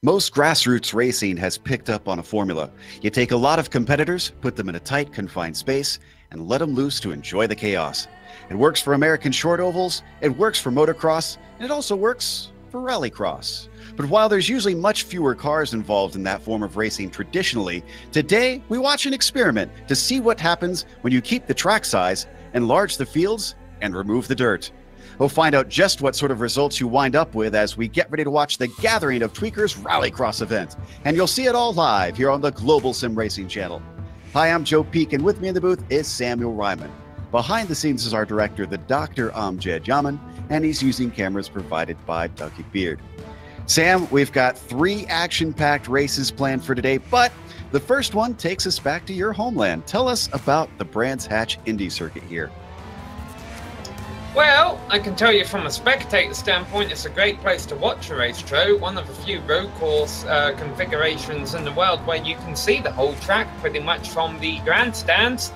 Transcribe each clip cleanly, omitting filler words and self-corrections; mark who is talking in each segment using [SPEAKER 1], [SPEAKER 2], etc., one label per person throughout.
[SPEAKER 1] Most grassroots racing has picked up on a formula. You take a lot of competitors, put them in a tight, confined space, and let them loose to enjoy the chaos. It works for American short ovals, it works for motocross, and it also works for rallycross. But while there's usually much fewer cars involved in that form of racing traditionally, today we watch an experiment to see what happens when you keep the track size, enlarge the fields, and remove the dirt. We'll find out just what sort of results you wind up with as we get ready to watch the gathering of Tweakers Rallycross event. And you'll see it all live here on the Global SimRacing Channel. Hi, I'm Joe Peak, and with me in the booth is Samuel Ryman. Behind the scenes is our director, the Dr. Amjad Yaman, and he's using cameras provided by Ducky Beard. Sam, we've got 3 action-packed races planned for today, but the first one takes us back to your homeland. Tell us about the Brands Hatch Indy circuit here.
[SPEAKER 2] Well, I can tell you from a spectator standpoint, it's a great place to watch a race, Joe. One of the few road course configurations in the world where you can see the whole track pretty much from the grandstands.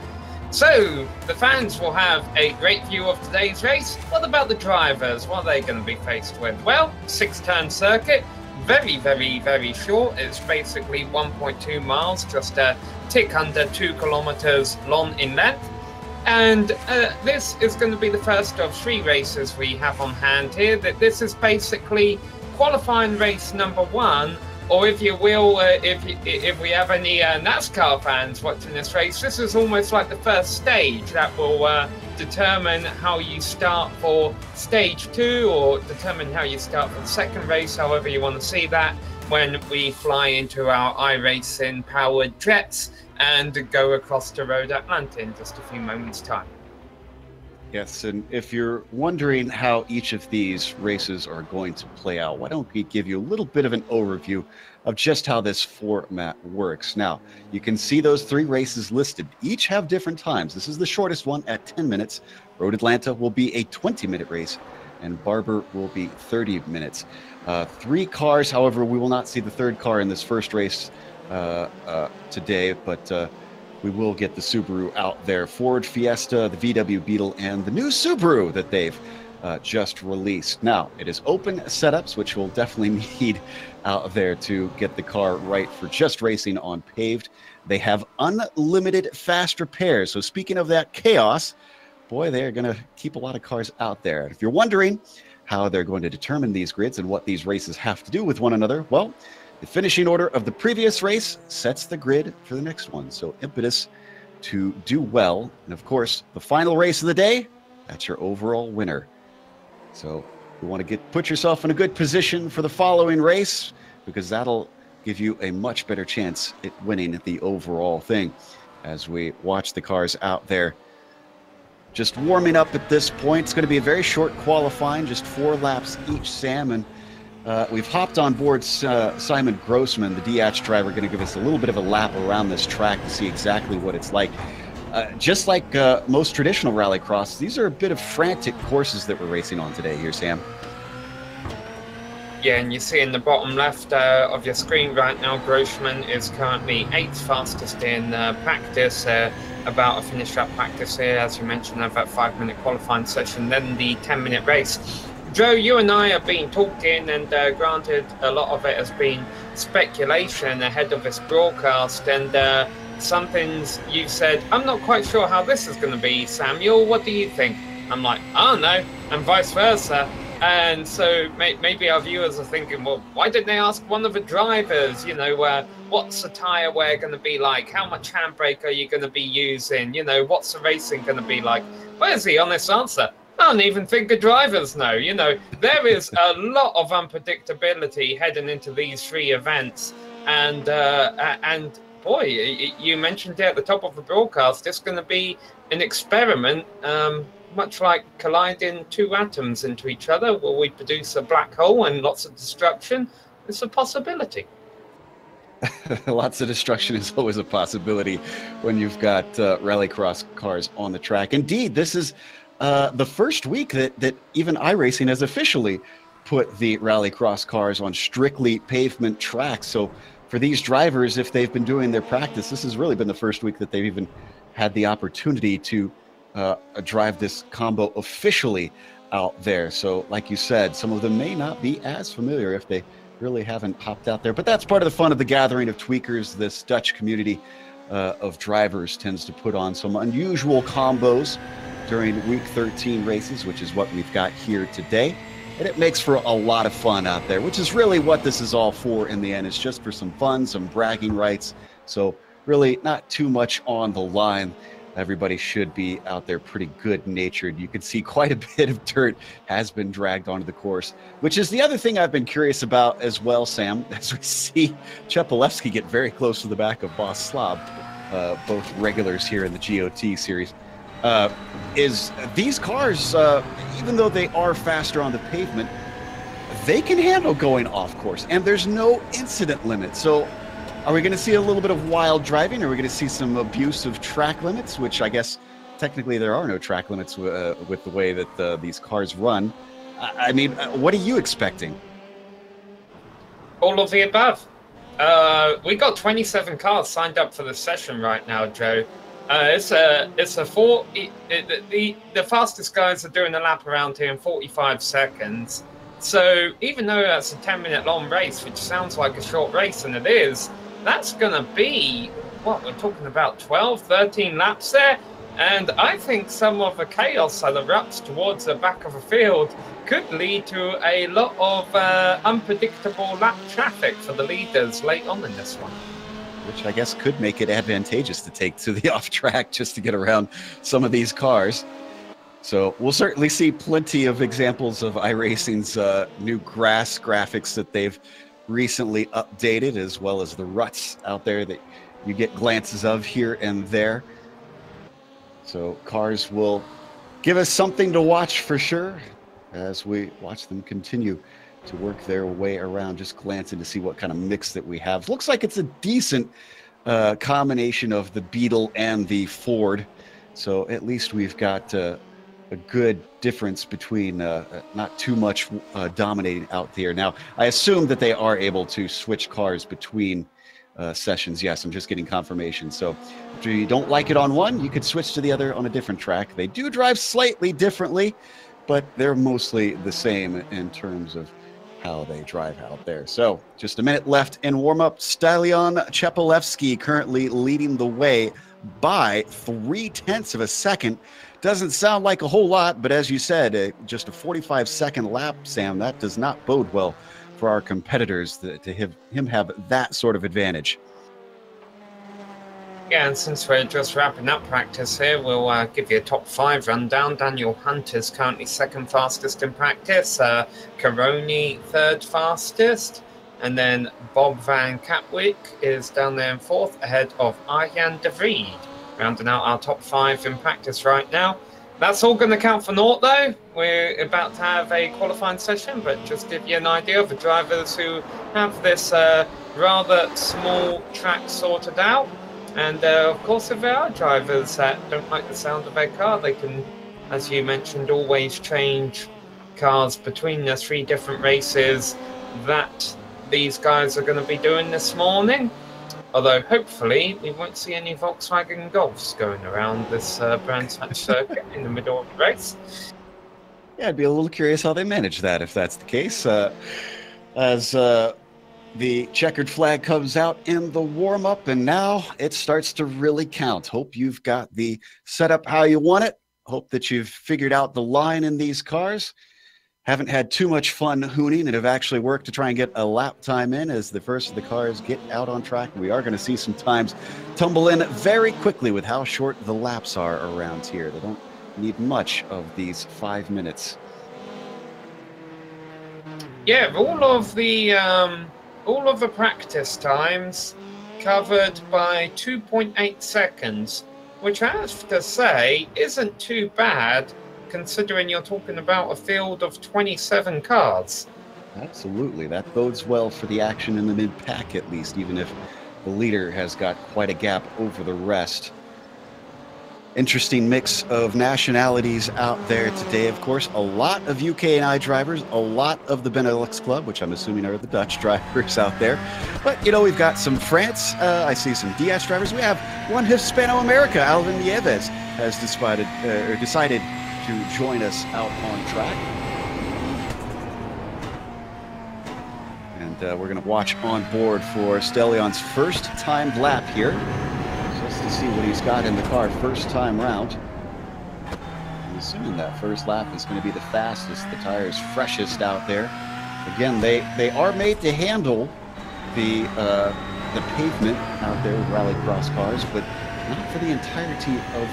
[SPEAKER 2] So, the fans will have a great view of today's race. What about the drivers? What are they going to be faced with? Well, 6-turn circuit, very short. It's basically 1.2 miles, just a tick under 2 kilometers long in length. And this is going to be the first of 3 races we have on hand here. That this is basically qualifying race number 1, or if you will, if we have any NASCAR fans watching this race, this is almost like the first stage that will determine how you start for stage 2, or determine how you start for the second race, however you want to see that, when we fly into our iRacing powered jets and go across the road Atlanta in just a few moments' time.
[SPEAKER 1] Yes, and if you're wondering how each of these races are going to play out, why don't we give you a little bit of an overview of just how this format works. Now, you can see those 3 races listed. Each have different times. This is the shortest one at 10 minutes. Road Atlanta will be a 20-minute race, and Barber will be 30 minutes. 3 cars, however, we will not see the 3rd car in this first race today, but we will get the Subaru out there. Ford Fiesta, the VW Beetle, and the new Subaru that they've just released. Now, it is open setups, which we'll definitely need out there to get the car right for just racing on paved. They have unlimited fast repairs. So speaking of that chaos, boy, they're going to keep a lot of cars out there. If you're wondering how they're going to determine these grids and what these races have to do with one another, well, the finishing order of the previous race sets the grid for the next one. So impetus to do well. And of course, the final race of the day, that's your overall winner. So you want to put yourself in a good position for the following race, because that'll give you a much better chance at winning the overall thing. As we watch the cars out there just warming up at this point, it's going to be a very short qualifying, just 4 laps each, Sam. And we've hopped on board Simon Grossman, the DH driver, going to give us a little bit of a lap around this track to see exactly what it's like. Just like most traditional rallycross, these are a bit of frantic courses that we're racing on today here, Sam.
[SPEAKER 2] Yeah, and you see in the bottom left of your screen right now, Grossman is currently 8th fastest in practice, about to finish up practice here, as you mentioned, of that 5-minute qualifying session, then the 10-minute race. Joe, you and I have been talking, and granted, a lot of it has been speculation ahead of this broadcast, and some things you've said, I'm not quite sure how this is going to be, Samuel. What do you think? I'm like, I don't know, and vice versa. And so maybe our viewers are thinking, well, why didn't they ask one of the drivers, you know, what's the tyre wear going to be like? How much handbrake are you going to be using? You know, what's the racing going to be like? Where's the honest answer? I don't even think the drivers know. You know, there is a lot of unpredictability heading into these 3 events. And boy, you mentioned it at the top of the broadcast, it's going to be an experiment, much like colliding 2 atoms into each other. Will we produce a black hole and lots of destruction? It's a possibility.
[SPEAKER 1] Lots of destruction is always a possibility when you've got rallycross cars on the track. Indeed, this is the first week that even iRacing has officially put the rallycross cars on strictly pavement tracks. So for these drivers, if they've been doing their practice, this has really been the first week that they've even had the opportunity to drive this combo officially out there. So like you said, some of them may not be as familiar if they really haven't hopped out there. But that's part of the fun of the gathering of tweakers. This Dutch community of drivers tends to put on some unusual combos during week 13 races, which is what we've got here today. And it makes for a lot of fun out there, which is really what this is all for in the end. It's just for some fun, some bragging rights. So really not too much on the line. Everybody should be out there pretty good-natured. You can see quite a bit of dirt has been dragged onto the course, which is the other thing I've been curious about as well, Sam, as we see Chepelevsky get very close to the back of Boss Slob, both regulars here in the GOT series. Is these cars, even though they are faster on the pavement, they can handle going off course, and there's no incident limit. So are we going to see a little bit of wild driving? Are we going to see some abuse of track limits, which I guess technically there are no track limits with the way that these cars run? I mean, what are you expecting?
[SPEAKER 2] All of the above. We got 27 cars signed up for the session right now, Joe. The fastest guys are doing a lap around here in 45 seconds. So even though that's a 10-minute long race, which sounds like a short race, and it is, that's going to be, what, we're talking about 12, 13 laps there. And I think some of the chaos that erupts towards the back of the field could lead to a lot of unpredictable lap traffic for the leaders late on in this one.
[SPEAKER 1] Which I guess could make it advantageous to take to the off track just to get around some of these cars. So we'll certainly see plenty of examples of iRacing's new grass graphics that they've recently updated, as well as the ruts out there that you get glances of here and there. So cars will give us something to watch for sure as we watch them continue to work their way around, just glancing to see what kind of mix that we have. Looks like it's a decent combination of the Beetle and the Ford. So at least we've got a good difference between not too much dominating out there. Now, I assume that they are able to switch cars between sessions. Yes, I'm just getting confirmation. So if you don't like it on one, you could switch to the other on a different track. They do drive slightly differently, but they're mostly the same in terms of how they drive out there. So just a minute left in warm-up. Stelian Chepelevsky currently leading the way by 0.3 of a second. Doesn't sound like a whole lot, but as you said, just a 45-second lap, Sam, that does not bode well for our competitors to have him have that sort of advantage.
[SPEAKER 2] Yeah, and since we're just wrapping up practice here, we'll give you a top 5 rundown. Daniel Hunt is currently second fastest in practice. Caroni third fastest. And then Bob Van Katwijk is down there in fourth, ahead of Arjan de Vries. Rounding out our top 5 in practice right now. That's all going to count for naught, though. We're about to have a qualifying session, but just give you an idea of the drivers who have this rather small track sorted out. And of course, if there are drivers that don't like the sound of their car, they can, as you mentioned, always change cars between the 3 different races that these guys are going to be doing this morning. Although hopefully we won't see any Volkswagen Golfs going around this Brands Hatch circuit in the middle of the race.
[SPEAKER 1] Yeah, I'd be a little curious how they manage that if that's the case. As the checkered flag comes out in the warm-up, and now it starts to really count. Hope you've got the setup how you want it. Hope that you've figured out the line in these cars. Haven't had too much fun hooning and have actually worked to try and get a lap time in as the first of the cars get out on track. We are going to see some times tumble in very quickly with how short the laps are around here. They don't need much of these 5 minutes.
[SPEAKER 2] Yeah, all of the practice times covered by 2.8 seconds, which I have to say isn't too bad considering you're talking about a field of 27 cars.
[SPEAKER 1] Absolutely. That bodes well for the action in the mid-pack, at least, even if the leader has got quite a gap over the rest. Interesting mix of nationalities out there today, of course. A lot of UK and I drivers, a lot of the Benelux Club, which I'm assuming are the Dutch drivers out there. But, you know, we've got some France. I see some DS drivers. We have one Hispano-America, Alvin Nieves, has decided to join us out on track. And we're going to watch on board for Stellion's first timed lap here, just to see what he's got in the car first time round. I'm assuming that first lap is going to be the fastest, the tires freshest out there. Again, they are made to handle the pavement out there with Rallycross cars, but not for the entirety of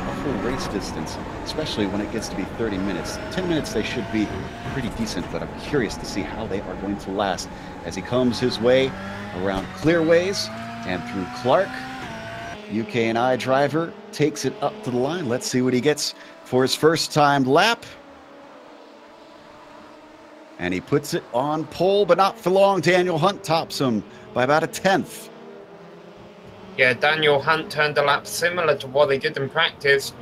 [SPEAKER 1] a full race distance, especially when it gets to be 30 minutes. 10 minutes they should be pretty decent, but I'm curious to see how they are going to last as he comes his way around clearways and through Clark. UK&I driver takes it up to the line. Let's see what he gets for his first timed lap. And he puts it on pole, but not for long. Daniel Hunt tops him by about a tenth.
[SPEAKER 2] Yeah, Daniel Hunt turned a lap similar to what he did in practice.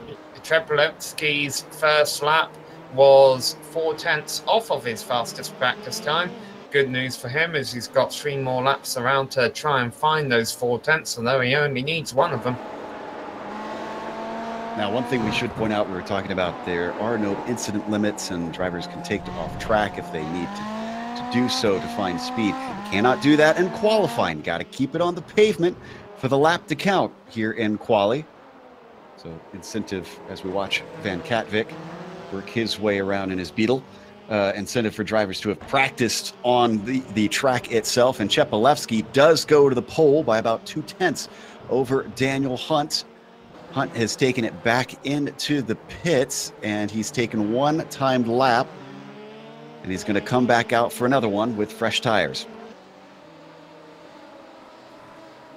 [SPEAKER 2] Trepolevsky's first lap was 4/10 off of his fastest practice time. Good news for him is he's got 3 more laps around to try and find those 4/10, although he only needs 1 of them.
[SPEAKER 1] Now, one thing we should point out, we were talking about there are no incident limits, and drivers can take off track if they need to do so to find speed. You cannot do that in qualifying. Got to keep it on the pavement for the lap to count here in quali. So incentive as we watch Van Katwijk work his way around in his Beetle. Incentive for drivers to have practiced on the track itself. And Trepolevsky does go to the pole by about 2/10 over Daniel Hunt. Hunt has taken it back into the pits, and he's taken 1 timed lap, and he's going to come back out for another one with fresh tires.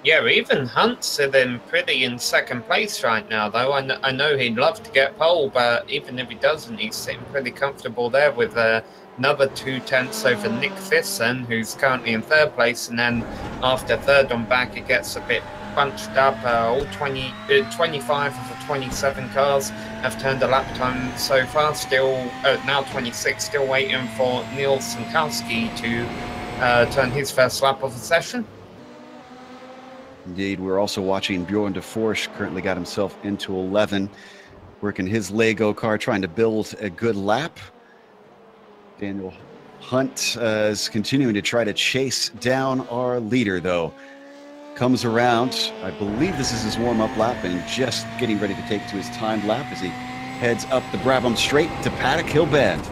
[SPEAKER 2] Yeah, even Hunt's sitting pretty in second place right now, though. I know he'd love to get pole, but even if he doesn't, he's sitting pretty comfortable there with another 2/10 over Nick Thyssen, who's currently in third place. And then after third on back, it gets a bit bunched up. All 25 of the 27 cars have turned a lap time so far. Still, now 26, still waiting for Neil Sankowski to turn his first lap of the session.
[SPEAKER 1] Indeed, we're also watching Bjorn de Forsch, currently got himself into 11, working his Lego car, trying to build a good lap. Daniel Hunt is continuing to try to chase down our leader, though. Comes around, I believe this is his warm-up lap, and just getting ready to take to his timed lap as he heads up the Brabham Straight to Paddock Hill Bend.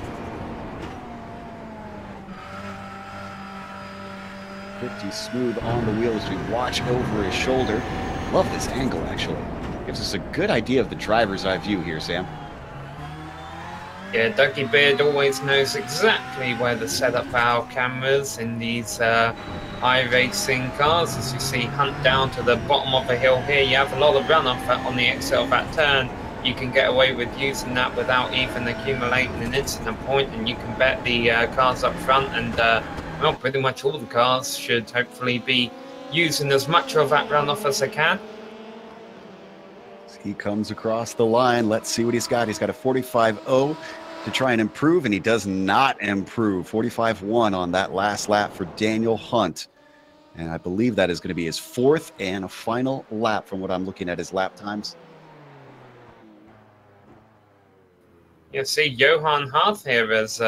[SPEAKER 1] Pretty smooth on the wheel as we watch over his shoulder. Love this angle, actually. Gives us a good idea of the driver's eye view here, Sam.
[SPEAKER 2] Yeah, Dougie Beard always knows exactly where to set up our cameras in these iRacing cars. As you see Hunt down to the bottom of the hill here, you have a lot of runoff on the exit of that turn. You can get away with using that without even accumulating an incident point, and you can bet the cars up front, and well, pretty much all the cars should hopefully be using as much of that runoff as they can.
[SPEAKER 1] He comes across the line. Let's see what he's got. He's got a 45.0 to try and improve, and he does not improve. 45.1 on that last lap for Daniel Hunt. And I believe that is going to be his 4th and a final lap from what I'm looking at his lap times.
[SPEAKER 2] You see, Johan Harth here has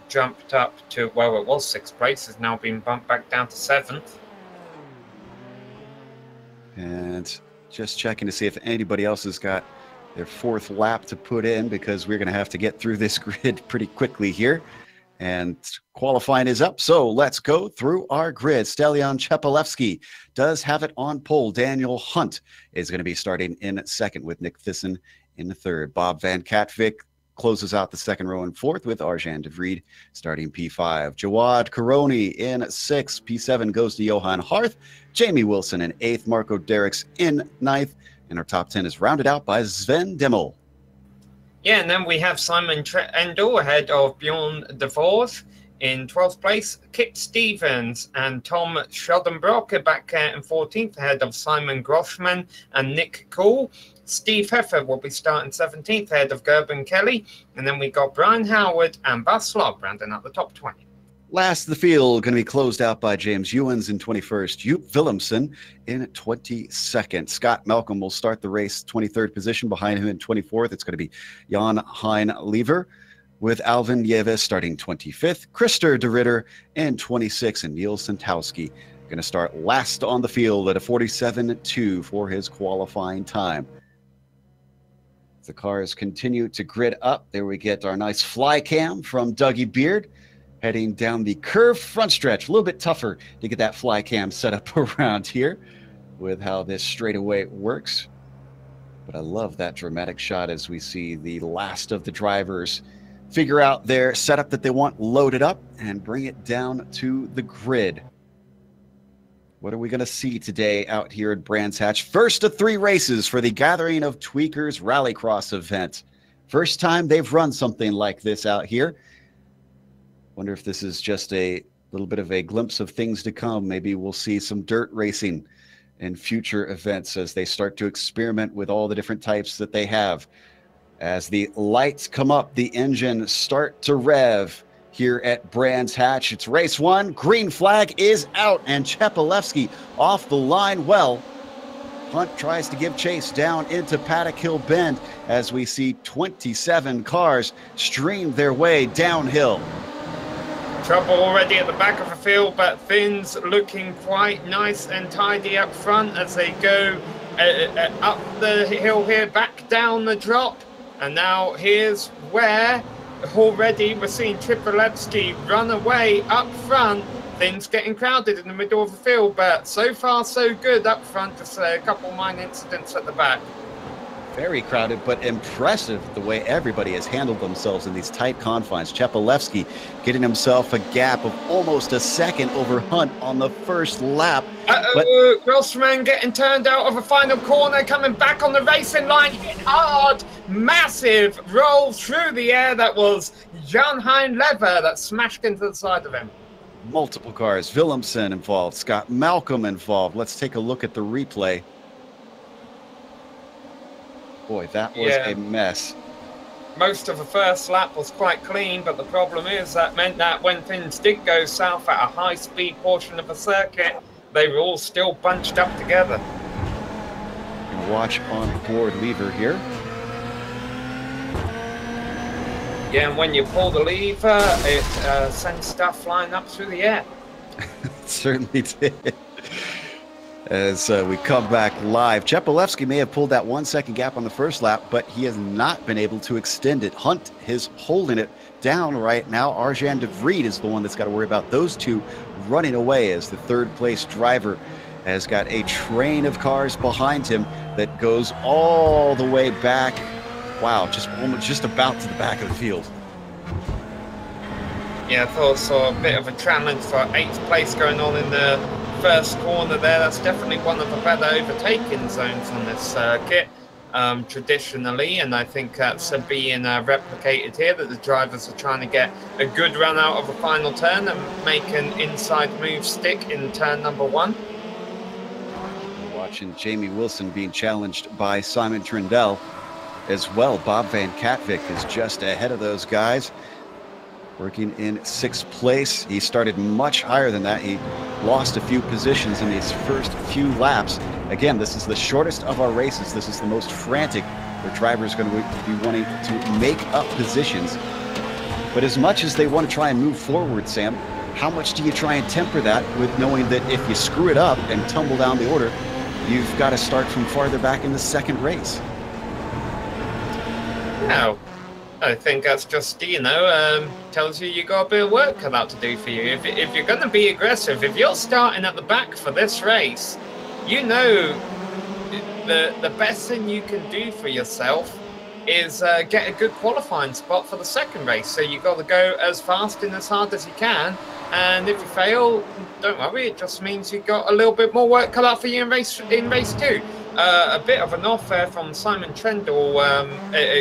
[SPEAKER 2] jumped up to, well, it was 6th place, has now been bumped back down to 7th.
[SPEAKER 1] And just checking to see if anybody else has got their 4th lap to put in, because we're going to have to get through this grid pretty quickly here. And qualifying is up, so let's go through our grid. Stelion Trepolevsky does have it on pole. Daniel Hunt is going to be starting in 2nd with Nick Thyssen in 3rd. Bob Van Katwijk closes out the 2nd row in 4th with Arjan de Vries starting P5. Jawad Karoni in 6th. P7 goes to Johan Harth. Jamie Wilson in 8th. Marco Derricks in 9th. And our top 10 is rounded out by Sven Dimmel.
[SPEAKER 2] Yeah, and then we have Simon Endel ahead of Bjorn de Vries in 12th place. Kip Stevens and Tom Schadenbrock are back in 14th ahead of Simon Grossman and Nick Cool. Steve Heffer will be starting 17th ahead of Gerben Kelly. And then we got Brian Howard and Bas Slob rounding out the top 20.
[SPEAKER 1] Last of the field going to be closed out by James Ewens in 21st. Joop Willemsen in 22nd. Scott Malcolm will start the race 23rd position. Behind him in 24th, it's going to be Jan Hein Lever. with Alvin Nieves starting 25th, Krister de Ritter in 26th, and Niels Santowski going to start last on the field at a 47.2 for his qualifying time. The cars continue to grid up. There we get our nice fly cam from Dougie Beard heading down the curved front stretch. A little bit tougher to get that fly cam set up around here with how this straightaway works. But I love that dramatic shot as we see the last of the drivers figure out their setup that they want loaded up and bring it down to the grid. What are we going to see today out here at Brands Hatch? First of 3 races for the Gathering of Tweakers Rallycross event. First time they've run something like this out here. Wonder if this is just a little bit of a glimpse of things to come. Maybe we'll see some dirt racing in future events as they start to experiment with all the different types that they have. As the lights come up, the engines start to rev here at Brands Hatch. It's race 1. Green flag is out, and Chepelevsky off the line. Well, Hunt tries to give chase down into Paddock Hill Bend as we see 27 cars stream their way downhill.
[SPEAKER 2] Trouble already at the back of the field, but things looking quite nice and tidy up front as they go up the hill here, back down the drop. And now here's where already we're seeing Chepelevsky run away up front. Things getting crowded in the middle of the field, but so far so good up front. Just a couple minor incidents at the back.
[SPEAKER 1] Very crowded, but impressive the way everybody has handled themselves in these tight confines. Chepelevsky getting himself a gap of almost a second over Hunt on the first lap.
[SPEAKER 2] Grossman getting turned out of a final corner, coming back on the racing line, hit hard, massive roll through the air. That was Jan-Hein Lever that smashed into the side of him.
[SPEAKER 1] Multiple cars, Willemsen involved, Scott Malcolm involved. Let's take a look at the replay. Boy, that was a mess.
[SPEAKER 2] Most of the first lap was quite clean, but the problem is that meant that when things did go south at a high-speed portion of the circuit, they were all still bunched up together.
[SPEAKER 1] Watch on board lever here.
[SPEAKER 2] Yeah, and when you pull the lever, it sends stuff flying up through the air.
[SPEAKER 1] It certainly did. As we come back live, Chepelevsky may have pulled that 1 second gap on the first lap, but he has not been able to extend it. Hunt is holding it down right now. Arjan de Vries is the one that's got to worry about those two running away, as the third place driver has got a train of cars behind him that goes all the way back. Wow, just about to the back of the field.
[SPEAKER 2] Yeah, I thought I saw a bit of a challenge for 8th place going on in the first corner there. That's definitely one of the better overtaking zones on this circuit traditionally, and I think that's being replicated here, that the drivers are trying to get a good run out of the final turn and make an inside move stick in turn number 1.
[SPEAKER 1] Watching Jamie Wilson being challenged by Simon Trindle as well. Bob Van Katwijk is just ahead of those guys, working in 6th place. He started much higher than that. He lost a few positions in his first few laps. Again, this is the shortest of our races. This is the most frantic, where drivers are going to be wanting to make up positions. But as much as they want to try and move forward, Sam, how much do you try and temper that with knowing that if you screw it up and tumble down the order, you've got to start from farther back in the second race?
[SPEAKER 2] No. I think that's just, tells you got a bit of work cut out to do for you. If you're going to be aggressive, if you're starting at the back for this race, you know the best thing you can do for yourself is get a good qualifying spot for the second race. So you've got to go as fast and as hard as you can. And if you fail, don't worry, it just means you've got a little bit more work cut out for you in race 2. A bit of an off there from Simon Trindle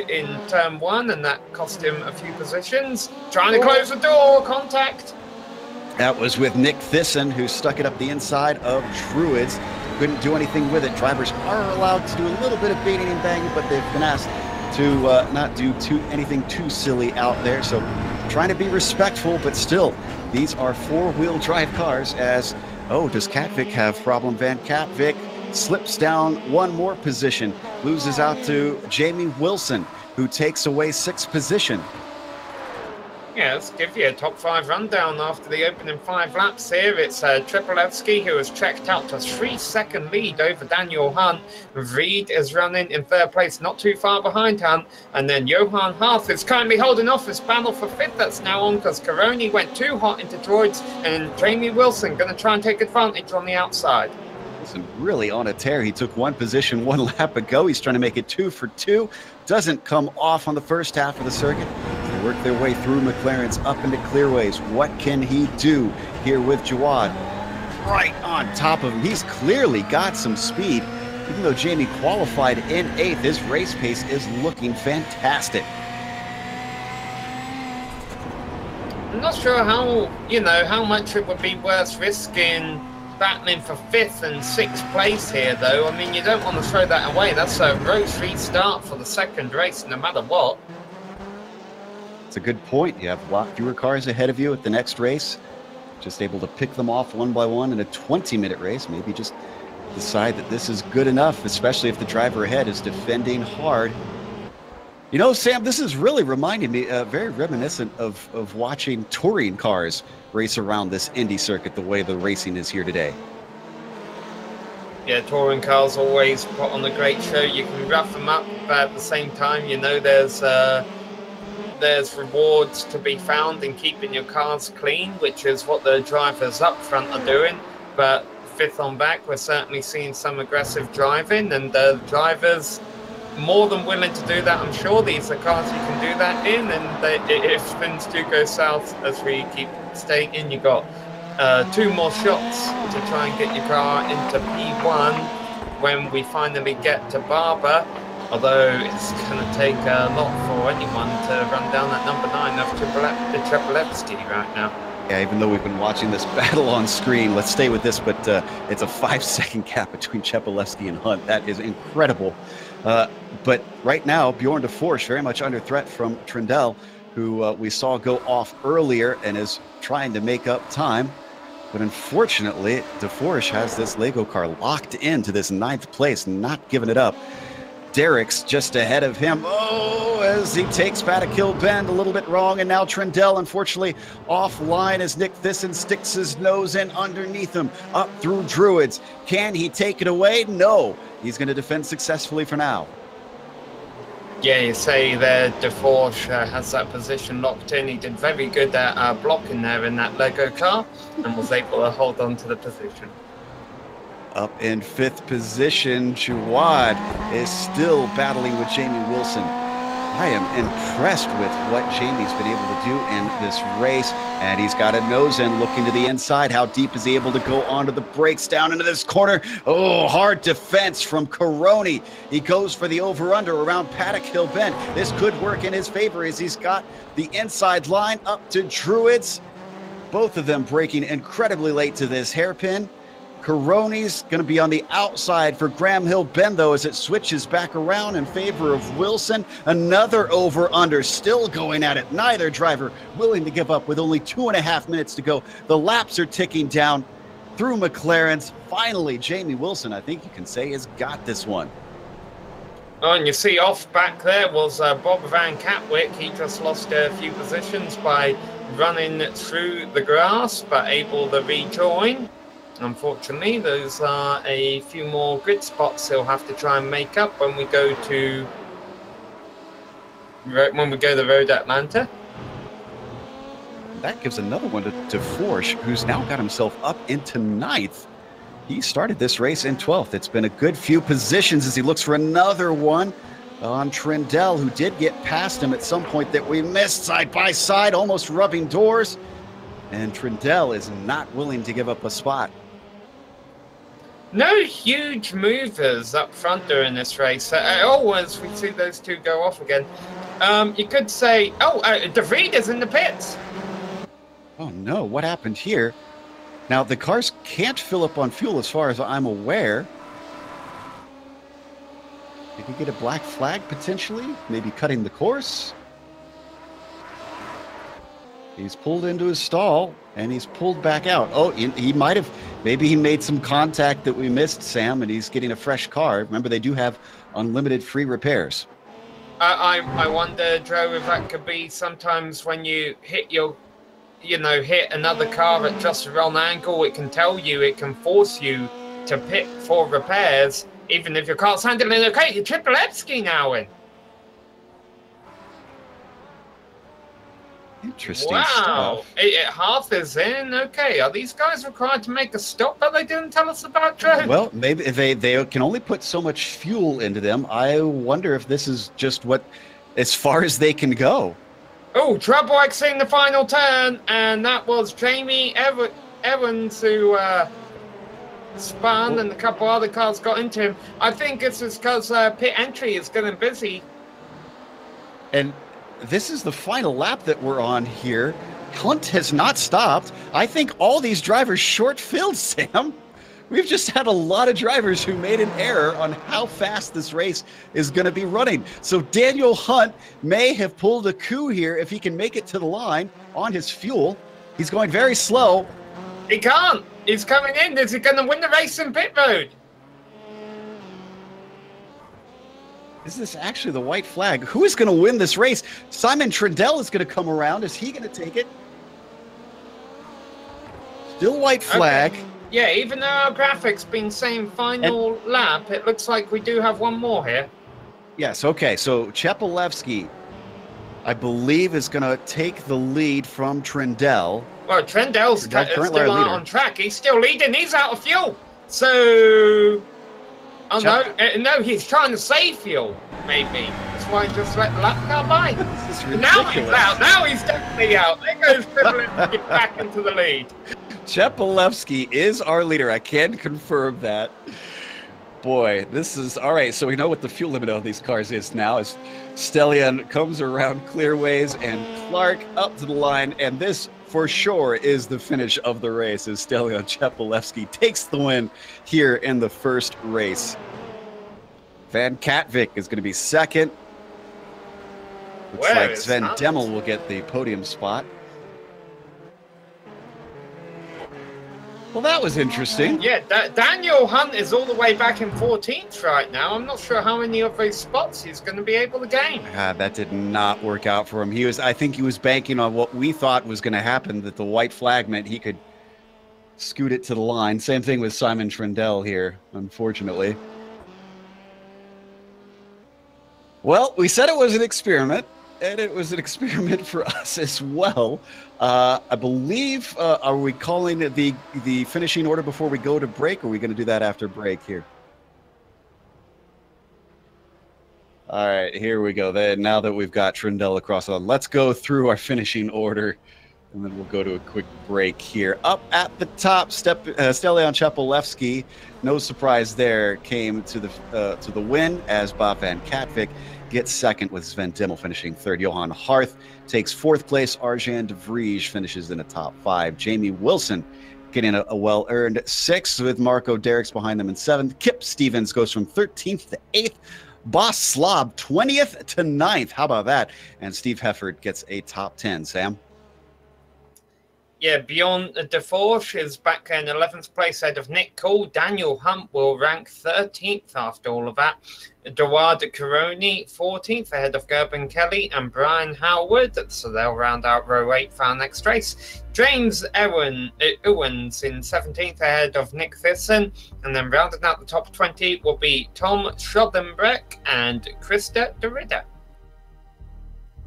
[SPEAKER 2] in turn 1, and that cost him a few positions. Trying to close the door, contact.
[SPEAKER 1] That was with Nick Thyssen, who stuck it up the inside of Druids. Couldn't do anything with it. Drivers are allowed to do a little bit of baiting and banging, but they've been asked to not do anything too silly out there. So trying to be respectful, but still, these are 4-wheel drive cars. As, does Katwijk have problem? Van Katwijk slips down one more position, loses out to Jamie Wilson, who takes away 6th position.
[SPEAKER 2] Yeah, let's give you a top 5 rundown after the opening 5 laps here. It's Triplevsky, who has checked out to a 3-second lead over Daniel Hunt. Reed is running in 3rd place, not too far behind Hunt. And then Johan Harth is currently holding off his battle for 5th. That's now on because Caroni went too hot into droids, and Jamie Wilson going to try and take advantage on the outside.
[SPEAKER 1] Wilson really on a tear. He took 1 position 1 lap ago. He's trying to make it 2 for 2. Doesn't come off on the first half of the circuit. They work their way through McLaren's up into clearways. What can he do here with Jawad right on top of him? He's clearly got some speed. Even though Jamie qualified in 8th, his race pace is looking fantastic.
[SPEAKER 2] I'm not sure how much it would be worth risking battling for 5th and 6th place here, though. I mean, you don't want to throw that away. That's a road restart for the 2nd race, no matter what.
[SPEAKER 1] It's a good point. You have a lot fewer cars ahead of you at the next race. Just able to pick them off one by one in a 20-minute race. Maybe just decide that this is good enough, especially if the driver ahead is defending hard. You know, Sam, this is really reminding me, very reminiscent of watching touring cars race around this Indy circuit the way the racing is here today.
[SPEAKER 2] Yeah, touring cars always put on a great show. You can rough them up, but at the same time, you know, there's rewards to be found in keeping your cars clean, which is what the drivers up front are doing. But 5th on back, we're certainly seeing some aggressive driving, and the drivers more than willing to do that. I'm sure these are cars you can do that in, and if things do go south as we keep staying in, you got 2 more shots to try and get your car into P1 when we finally get to Barber, although it's going to take a lot for anyone to run down that number 9 of Triplevsky right now.
[SPEAKER 1] Yeah, even though we've been watching this battle on screen, let's stay with this, but it's a 5-second gap between Chepelevsky and Hunt. That is incredible. But right now, Bjorn DeForge very much under threat from Trindell, who we saw go off earlier and is trying to make up time. But unfortunately, DeForge has this Lego car locked into this 9th place, not giving it up. Derek's just ahead of him. Oh, as he takes Patakill Bend a little bit wrong. And now Trindell, unfortunately, offline as Nick Thyssen sticks his nose in underneath him, up through Druids. Can he take it away? No. He's going to defend successfully for now.
[SPEAKER 2] Yeah, you say there, DeForge has that position locked in. He did very good at blocking there in that Lego car and was able to hold on to the position.
[SPEAKER 1] Up in 5th position, Jawad is still battling with Jamie Wilson. I am impressed with what Jamie's been able to do in this race, and he's got a nose in looking to the inside. How deep is he able to go onto the brakes down into this corner? Oh, hard defense from Caroni. He goes for the over-under around Patakill Bend. This could work in his favor as he's got the inside line up to Druids. Both of them braking incredibly late to this hairpin. Caroni's going to be on the outside for Graham Hill Bend, though, as it switches back around in favor of Wilson. Another over-under still going at it. Neither driver willing to give up with only 2.5 minutes to go. The laps are ticking down through McLaren's. Finally, Jamie Wilson, I think you can say, has got this one.
[SPEAKER 2] Oh, and you see off back there was Bob Van Catwick. He just lost a few positions by running through the grass, but able to rejoin. Unfortunately, those are a few more grid spots he'll have to try and make up when we go to the road Atlanta.
[SPEAKER 1] That gives another one to Forsch, who's now got himself up into 9th. He started this race in 12th. It's been a good few positions as he looks for another one on Trindell, who did get past him at some point that we missed side by side, almost rubbing doors. And Trindell is not willing to give up a spot.
[SPEAKER 2] No huge movers up front during this race. As we see those two go off again, you could say, De Vries is in the pits.
[SPEAKER 1] Oh no, what happened here? Now, the cars can't fill up on fuel as far as I'm aware. Did he get a black flag potentially? Maybe cutting the course? He's pulled into his stall, and he's pulled back out. Oh, he might have, maybe he made some contact that we missed, Sam, and he's getting a fresh car. Remember, they do have unlimited free repairs.
[SPEAKER 2] I wonder, Joe, if that could be sometimes when you hit hit another car at just the wrong angle, it can tell you, it can force you to pit for repairs, even if your car's handling okay. You're triple Epstein now in.
[SPEAKER 1] Interesting
[SPEAKER 2] wow.
[SPEAKER 1] stuff.
[SPEAKER 2] Half is in. Okay, are these guys required to make a stop that they didn't tell us about, Joe?
[SPEAKER 1] Well, maybe they can only put so much fuel into them. I wonder if this is just as far as they can go.
[SPEAKER 2] Oh, trouble exiting the final turn, and that was Jamie Evans who spun, and a couple other cars got into him. I think this is because pit entry is getting busy.
[SPEAKER 1] And this is the final lap that we're on here. Hunt has not stopped. I think all these drivers short-filled, Sam. We've just had a lot of drivers who made an error on how fast this race is going to be running. So Daniel Hunt may have pulled a coup here if he can make it to the line on his fuel. He's going very slow.
[SPEAKER 2] He can't. He's coming in. Is he going to win the race in pit road?
[SPEAKER 1] Is this actually the white flag? Who is going to win this race? Simon Trindle is going to come around. Is he going to take it? Still white flag.
[SPEAKER 2] Okay. Yeah, even though our graphics been saying final lap, it looks like we do have one more here.
[SPEAKER 1] Yes, okay. So Chepelevsky, I believe, is going to take the lead from Trindle.
[SPEAKER 2] Well, Trindle's still on track. He's still leading. He's out of fuel. So... Oh, no, he's trying to save fuel, maybe. That's why he just let the lap car by.
[SPEAKER 1] This is ridiculous.
[SPEAKER 2] Now he's out. Now he's definitely out. There goes Triple get back into the lead.
[SPEAKER 1] Chepelevsky is our leader. I can confirm that. Boy, this is... All right, so we know what the fuel limit on these cars is now. As Stellion comes around clearways and Clark up to the line, and this... for sure is the finish of the race as Stellion Chepelevsky takes the win here in the first race. Van Katwijk is going to be second. Looks like Sven Demmel will get the podium spot. Well, that was interesting.
[SPEAKER 2] Yeah, Daniel Hunt is all the way back in 14th right now. I'm not sure how many of those spots he's going to be able to gain.
[SPEAKER 1] That did not work out for him. I think he was banking on what we thought was going to happen, that the white flag meant he could scoot it to the line. Same thing with Simon Trindle here, unfortunately. Well, we said it was an experiment, and it was an experiment for us as well. I believe, are we calling the finishing order before we go to break, or are we going to do that after break here? All right, here we go. Then now that we've got Trindle across the line, let's go through our finishing order, and then we'll go to a quick break here. Up at the top, Stellion Chepelevsky, no surprise there, came to the win as Bob Van Katwijk gets second, with Sven Demmel finishing third. Johan Harth takes fourth place. Arjan de Vries finishes in the top five. Jamie Wilson getting a well-earned sixth, with Marco Derricks behind them in seventh. Kip Stevens goes from 13th to 8th. Boss Slob 20th to 9th. How about that? And Steve Hefford gets a top 10. Sam?
[SPEAKER 2] Yeah, Bjorn de Forge is back in 11th place ahead of Nick Cole. Daniel Hunt will rank 13th after all of that. Deward Caroni 14th ahead of Gerben Kelly and Brian Howard. So they'll round out row 8 for our next race. James Owens in 17th ahead of Nick Thisson. And then rounding out the top 20 will be Tom Schodenbreck and Krista DeRidder.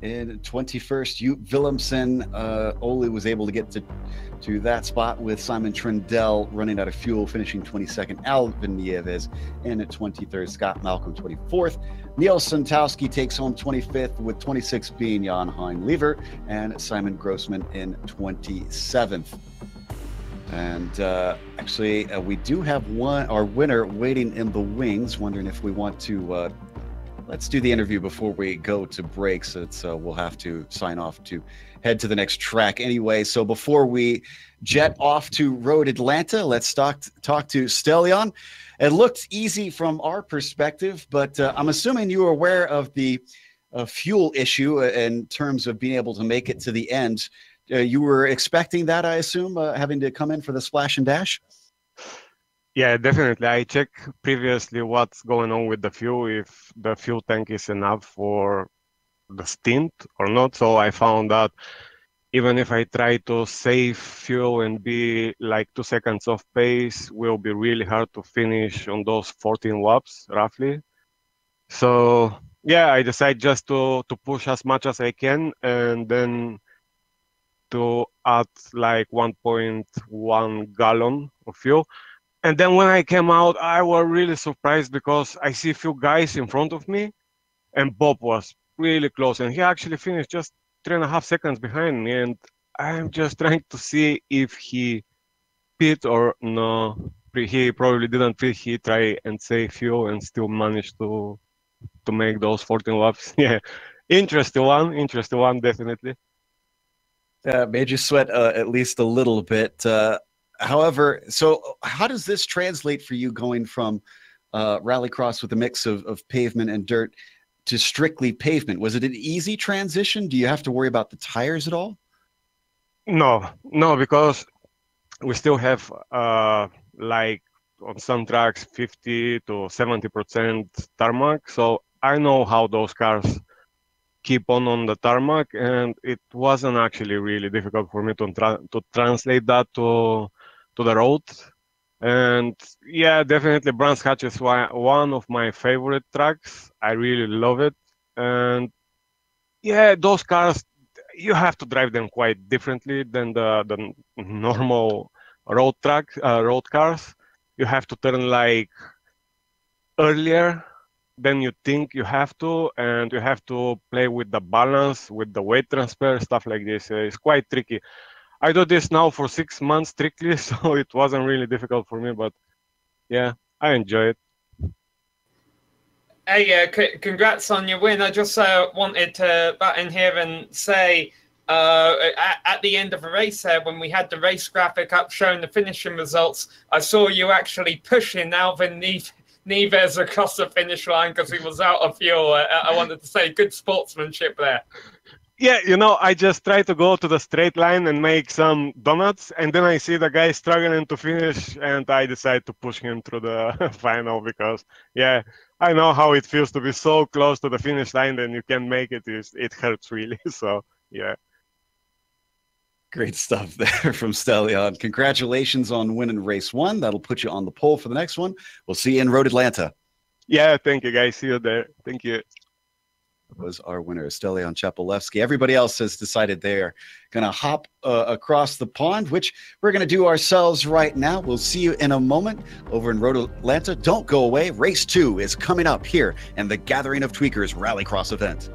[SPEAKER 2] In 21st, Ute Willemsen only was able to get to that spot, with Simon Trindle running out of fuel, finishing 22nd. Alvin Nieves in at 23rd. Scott Malcolm 24th. Neil Santowski takes home 25th, with 26th being Jan Hein-Lever, and Simon Grossman in 27th. And actually, we do have our winner waiting in the wings, wondering if we want to... let's do the interview before we go to break, so we'll have to sign off to head to the next track anyway. So before we jet off to Road Atlanta, let's talk to Stellion. It looked easy from our perspective, but I'm assuming you were aware of the fuel issue in terms of being able to make it to the end. You were expecting that, I assume, having to come in for the splash and dash?
[SPEAKER 3] Yeah, definitely. I check previously what's going on with the fuel, if the fuel tank is enough for the stint or not. So I found out even if I try to save fuel and be like 2 seconds off pace, will be really hard to finish on those 14 laps roughly. So yeah, I decide just to push as much as I can and then to add like 1.1 gallon of fuel. And then when I came out, I was really surprised because I see a few guys in front of me, and Bob was really close, and he actually finished just 3.5 seconds behind me. And I'm just trying to see if he pit or no. He probably didn't pit. He tried and save fuel and still managed to make those 14 laps. Yeah, interesting one, definitely.
[SPEAKER 1] Made you sweat at least a little bit. However, so how does this translate for you going from rallycross with a mix of pavement and dirt to strictly pavement? Was it an easy transition? Do you have to worry about the tires at all?
[SPEAKER 3] No, no, because we still have like on some tracks 50 to 70% tarmac. So I know how those cars keep on the tarmac, and it wasn't actually really difficult for me to translate that to the road. And yeah, definitely Brands Hatch is one of my favorite tracks. I really love it. And yeah, those cars, you have to drive them quite differently than the normal road cars. You have to turn like earlier than you think you have to, and you have to play with the balance, with the weight transfer, stuff like this. It's quite tricky. I do this now for 6 months strictly, so it wasn't really difficult for me, but yeah, I enjoy it.
[SPEAKER 2] Hey, congrats on your win. I just wanted to butt in here and say, at the end of the race there, when we had the race graphic up showing the finishing results, I saw you actually pushing Alvin Neves across the finish line because he was out of fuel. I wanted to say good sportsmanship there.
[SPEAKER 3] Yeah, I just try to go to the straight line and make some donuts, and then I see the guy struggling to finish, and I decide to push him through the final because, yeah, I know how it feels to be so close to the finish line and you can make it. It hurts really. So, yeah.
[SPEAKER 1] Great stuff there from Stellion. Congratulations on winning race one. That'll put you on the pole for the next one. We'll see you in Road Atlanta.
[SPEAKER 3] Yeah, thank you, guys. See you there. Thank you.
[SPEAKER 1] Was our winner, Stellion Chapelewski. Everybody else has decided they're going to hop across the pond, which we're going to do ourselves right now. We'll see you in a moment over in Road Atlanta. Don't go away. Race 2 is coming up here in the Gathering of Tweakers Rallycross event.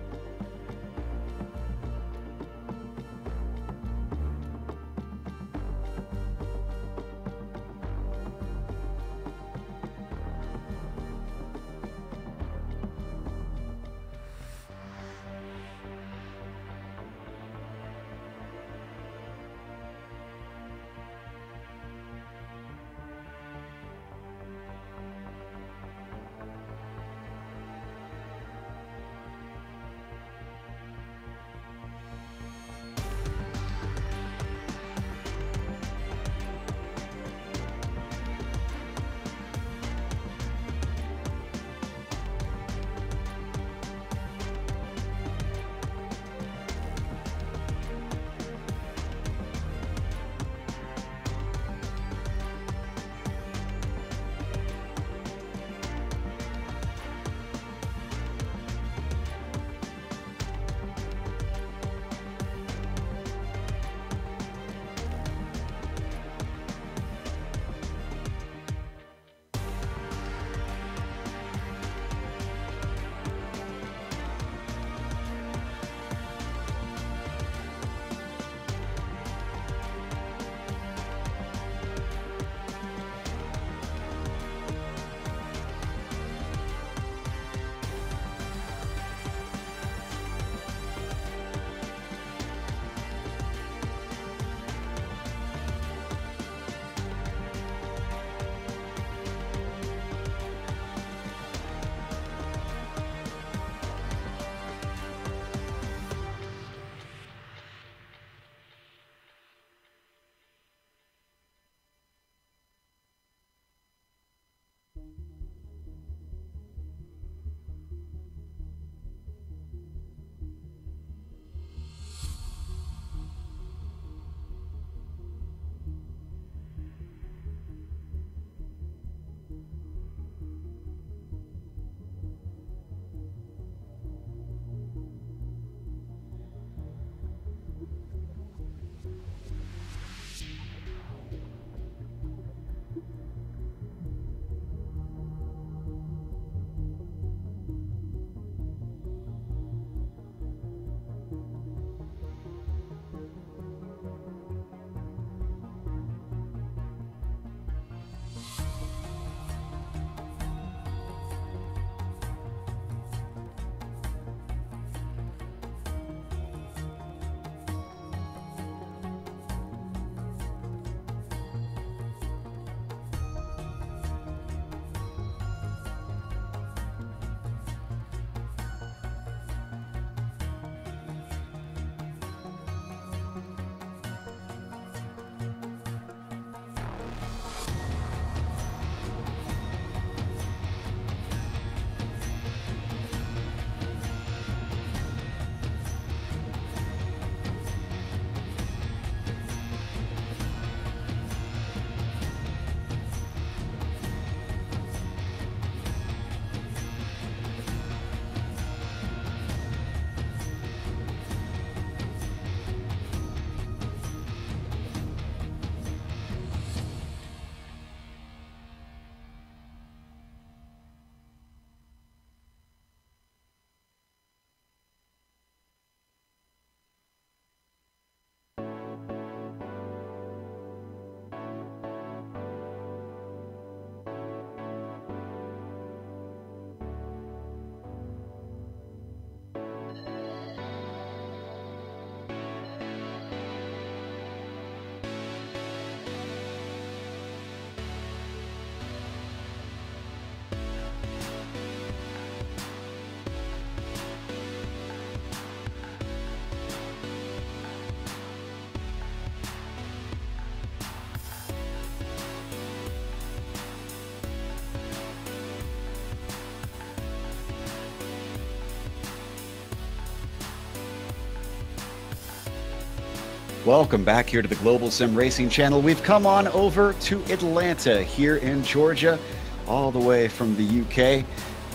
[SPEAKER 1] Welcome back here to the Global SimRacing Channel. We've come on over to Atlanta here in Georgia, all the way from the UK.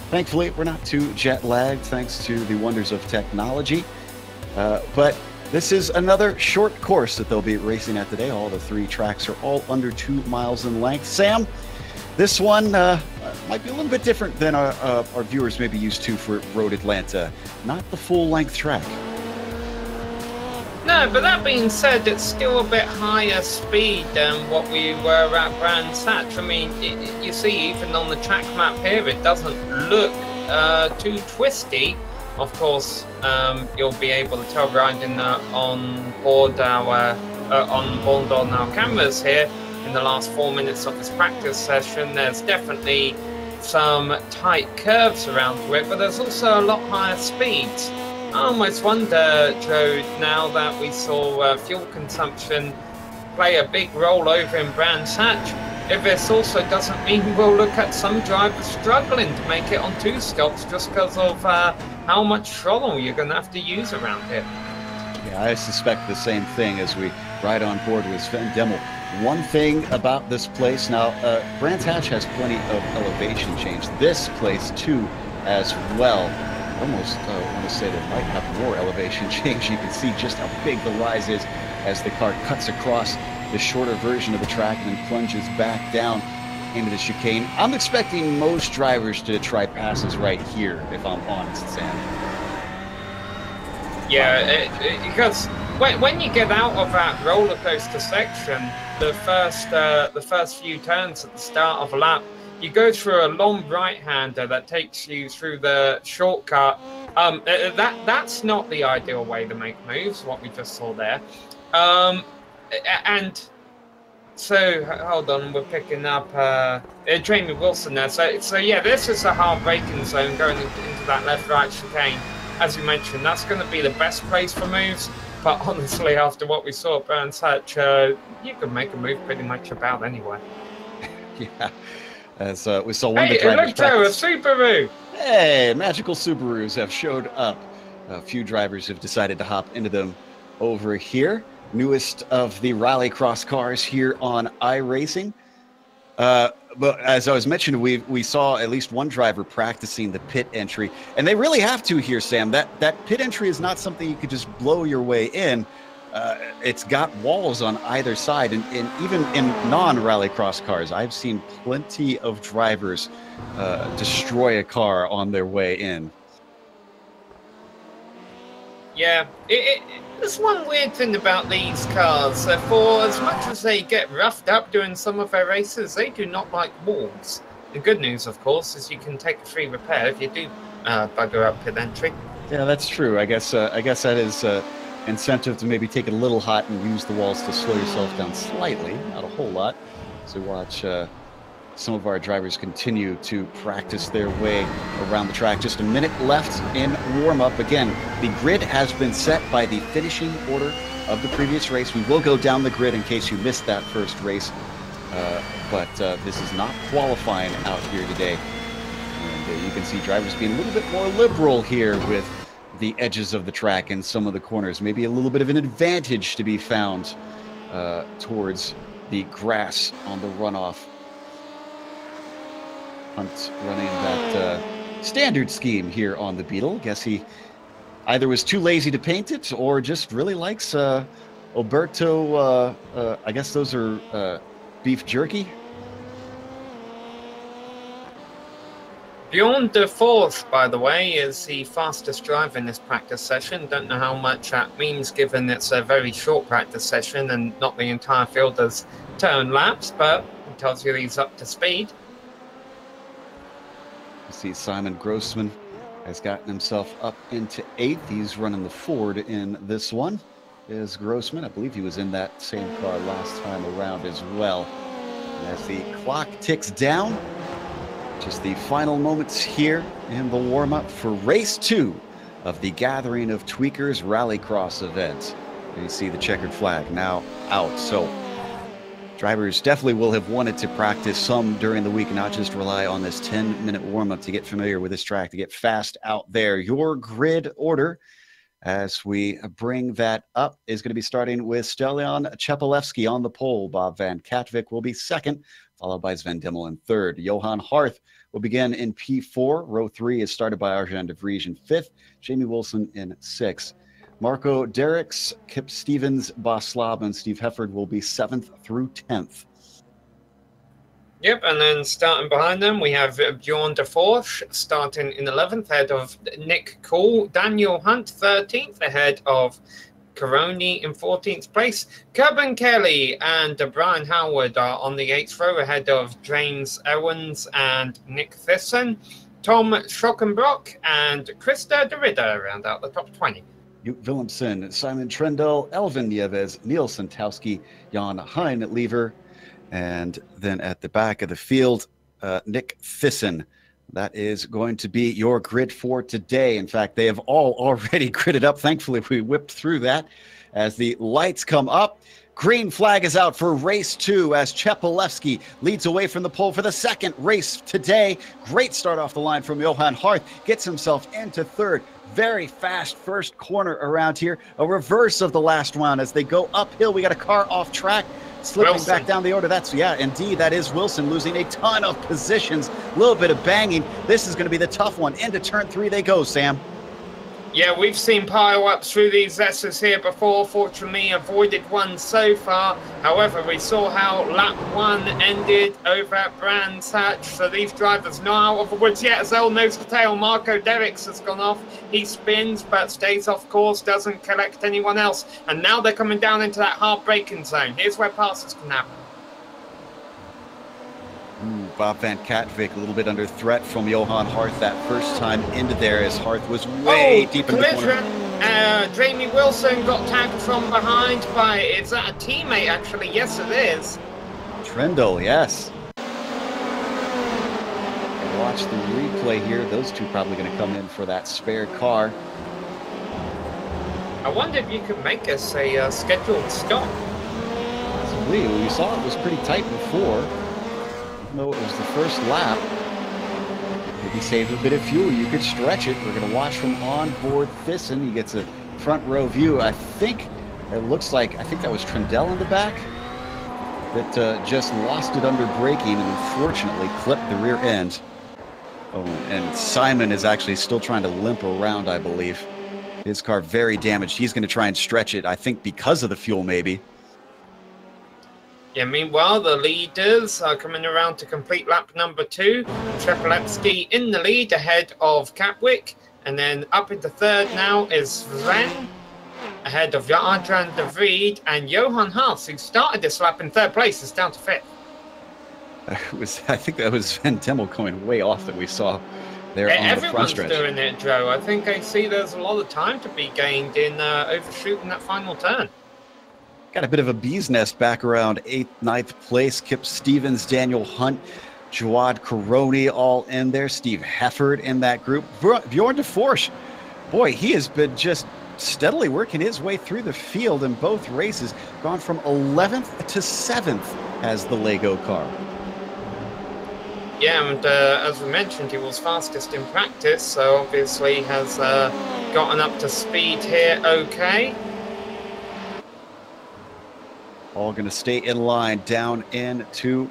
[SPEAKER 1] Thankfully, we're not too jet lagged thanks to the wonders of technology. But this is another short course that they'll be racing at today. All the 3 tracks are all under 2 miles in length. Sam, this one might be a little bit different than our viewers may be used to for Road Atlanta. Not the full-length track.
[SPEAKER 2] No, but that being said, it's still a bit higher speed than what we were at Brands Hatch. I mean, you see, even on the track map here, it doesn't look too twisty. Of course, you'll be able to tell riding on board on our cameras here in the last 4 minutes of this practice session. There's definitely some tight curves around it, but there's also a lot higher speeds. I almost wonder, Joe, now that we saw fuel consumption play a big role over in Brands Hatch, if this also doesn't mean we'll look at some drivers struggling to make it on 2 stops just because of how much throttle you're going to have to use around here.
[SPEAKER 1] Yeah, I suspect the same thing as we ride on board with Sven Demmel. One thing about this place, now, Brands Hatch has plenty of elevation change. This place, too, as well. Almost want to say they might have more elevation change. You can see just how big the rise is as the car cuts across the shorter version of the track and then plunges back down into the chicane. I'm expecting most drivers to try passes right here, if I'm honest, Sam.
[SPEAKER 2] Yeah, because when you get out of that roller coaster section, the first few turns at the start of a lap, you go through a long right-hander that takes you through the shortcut. That's not the ideal way to make moves, what we just saw there. And so, hold on, we're picking up Jamie Wilson there. So yeah, this is a hard braking zone going into that left-right chicane. As you mentioned, that's going to be the best place for moves. But honestly, after what we saw at Brands Hatch, you can make a move pretty much about anywhere.
[SPEAKER 1] Yeah. As we saw one of the
[SPEAKER 2] drivers.
[SPEAKER 1] Hey,
[SPEAKER 2] look, Joe, a Subaru!
[SPEAKER 1] Hey, magical Subarus have showed up. A few drivers have decided to hop into them over here. Newest of the Rallycross cars here on iRacing. But as I was mentioning, we saw at least one driver practicing the pit entry. And they really have to here, Sam. That pit entry is not something you could just blow your way in. It's got walls on either side, and even in non-rallycross cars, I've seen plenty of drivers destroy a car on their way in.
[SPEAKER 2] Yeah, there's one weird thing about these cars. For as much as they get roughed up during some of their races, they do not like walls. The good news, of course, is you can take a free repair if you do bugger up pit entry.
[SPEAKER 1] Yeah, that's true. I guess that is incentive to maybe take it a little hot and use the walls to slow yourself down slightly, not a whole lot. So watch some of our drivers continue to practice their way around the track. Just a minute left in warm-up. Again, the grid has been set by the finishing order of the previous race. We will go down the grid in case you missed that first race, but this is not qualifying out here today. And you can see drivers being a little bit more liberal here with the edges of the track and some of the corners. Maybe a little bit of an advantage to be found towards the grass on the runoff. Hunt running that standard scheme here on the Beetle. Guess he either was too lazy to paint it or just really likes Alberto. I guess those are beef jerky.
[SPEAKER 2] Bjorn de Forth, by the way, is the fastest driver in this practice session. Don't know how much that means given it's a very short practice session and not the entire field has turned laps, but it tells you he's up to speed.
[SPEAKER 1] You see Simon Grossman has gotten himself up into 8th. He's running the Ford in this one. Is Grossman. I believe he was in that same car last time around as well. And as the clock ticks down, just the final moments here in the warm-up for race 2 of the Gathering of Tweakers Rallycross event. And you see the checkered flag now out. So drivers definitely will have wanted to practice some during the week, not just rely on this 10-minute warm-up to get familiar with this track, to get fast out there. Your grid order As we bring that up, is going to be starting with Stelian Chepelevsky on the pole. Bob Van Katwijk will be second, followed by Sven Dimmel in third. Johan Harth will begin in P4. Row 3 is started by Arjan de Vries in fifth, Jamie Wilson in sixth. Marco Derricks, Kip Stevens, Bas Slaab, and Steve Hefford will be 7th through 10th.
[SPEAKER 2] Yep, and then starting behind them, we have Bjorn de Forge starting in 11th, ahead of Nick Cool. Daniel Hunt, 13th, ahead of Caroni in 14th place. Cuban Kelly and Brian Howard are on the 8th row, ahead of James Owens and Nick Thyssen. Tom Schockenbrock and Krista de Ridder round out the top 20.
[SPEAKER 1] Willemsen, Simon Trendel, Elvin Nieves, Neil Santowski, Jan Heinlever, and then at the back of the field, Nick Thyssen. That is going to be your grid for today. In fact, they have all already gridded up. Thankfully, we whipped through that as the lights come up. Green flag is out for race 2 as Chepelevsky leads away from the pole for the second race today. Great start off the line from Johan Harth. Gets himself into third. Very fast first corner around here. A reverse of the last round as they go uphill. We got a car off track. Slipping
[SPEAKER 2] Wilson.
[SPEAKER 1] back down the order. That's, yeah, indeed, that is Wilson losing a ton of positions. A little bit of banging. This is going to be the tough one. Into turn 3 they go, Sam.
[SPEAKER 2] Yeah, we've seen pile-ups through these S's here before. Fortunately, avoided one so far. However, we saw how lap 1 ended over at Brands Hatch. So these drivers not out of the woods yet as they'll nose to tail. Marco Derricks has gone off. He spins but stays off course, doesn't collect anyone else. And now they're coming down into that hard braking zone. Here's where passes can happen.
[SPEAKER 1] Bob Van Katwijk a little bit under threat from Johan Harth that first time into there as Harth was way deep in the corner.
[SPEAKER 2] Jamie Wilson got tagged from behind by, is that a teammate actually? Yes, it is.
[SPEAKER 1] Trendle, yes. Watch the replay here. Those two probably going to come in for that spare car.
[SPEAKER 2] I wonder if you could make us a scheduled stop.
[SPEAKER 1] We saw it was pretty tight before. Though it was the first lap, maybe save a bit of fuel. You could stretch it. We're going to watch from onboard Thyssen. He gets a front row view. I think it looks like, I think that was Trendell in the back that just lost it under braking and unfortunately clipped the rear end. Oh, and Simon is actually still trying to limp around, I believe. His car very damaged. He's going to try and stretch it, I think because of the fuel maybe.
[SPEAKER 2] Yeah, meanwhile, the leaders are coming around to complete lap number 2. Chepelevsky in the lead ahead of Katwijk. And then up into third now is Sven ahead of Arjan de Vries. And Johan Haas, who started this lap in third place, is down to fifth.
[SPEAKER 1] I think that was Sven Dimmel going way off that we saw there on the front stretch.
[SPEAKER 2] Everyone's doing it, Joe. I think I see there's a lot of time to be gained in overshooting that final turn.
[SPEAKER 1] Got a bit of a bee's nest back around 8th, 9th place. Kip Stevens, Daniel Hunt, Jawad Caroni all in there. Steve Hefford in that group. Bjorn de Forge, boy, he has been just steadily working his way through the field in both races. Gone from 11th to 7th as the Lego car.
[SPEAKER 2] Yeah, and as we mentioned, he was fastest in practice, so obviously has gotten up to speed here okay.
[SPEAKER 1] All going to stay in line down into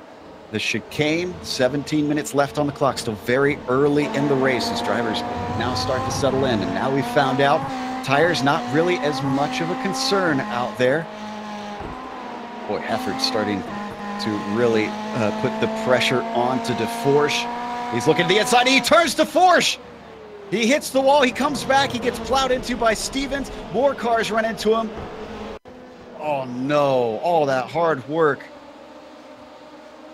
[SPEAKER 1] the chicane. 17 minutes left on the clock. Still very early in the race as drivers now start to settle in. And now we found out tires not really as much of a concern out there. Boy, Hefford's starting to really put the pressure on to de Forge. He's looking to the inside. He turns to Forge. He hits the wall. He comes back. He gets plowed into by Stevens. More cars run into him. Oh no, all that hard work.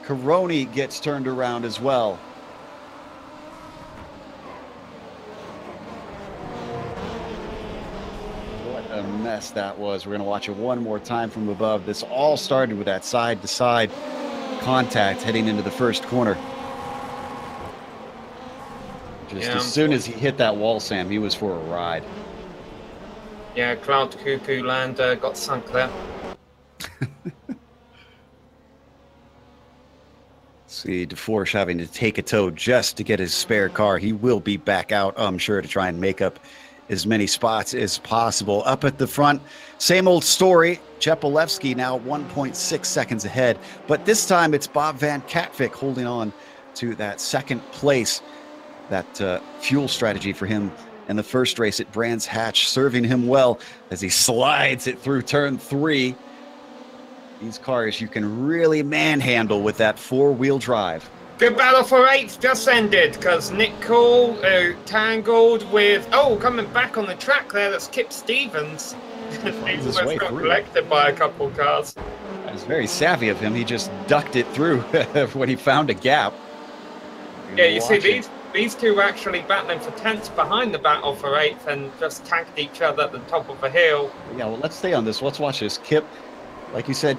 [SPEAKER 1] Caroni gets turned around as well. What a mess that was. We're going to watch it one more time from above. This all started with that side-to-side contact heading into the first corner. Just as soon as he hit that wall, Sam, he was for a ride.
[SPEAKER 2] Yeah, Cloud Cuckoo Land got sunk there.
[SPEAKER 1] See, de Forge having to take a tow just to get his spare car. He will be back out, I'm sure, to try and make up as many spots as possible. Up at the front, same old story. Chepolevsky now 1.6 seconds ahead, but this time it's Bob Van Katwijk holding on to that second place. That fuel strategy for him in the first race at Brands Hatch serving him well as he slides it through turn 3. These cars you can really manhandle with that four-wheel drive.
[SPEAKER 2] Good battle for 8th just ended because Nick Cool tangled with, coming back on the track there, that's Kip Stevens. He almost got collected by a couple of cars.
[SPEAKER 1] That was very savvy of him. He just ducked it through when he found a gap.
[SPEAKER 2] Yeah, you see, these two were actually battling for 10th behind the battle for 8th and just tagged each other at the top of a hill.
[SPEAKER 1] Yeah, well, let's stay on this. Let's watch this. Kip, like you said,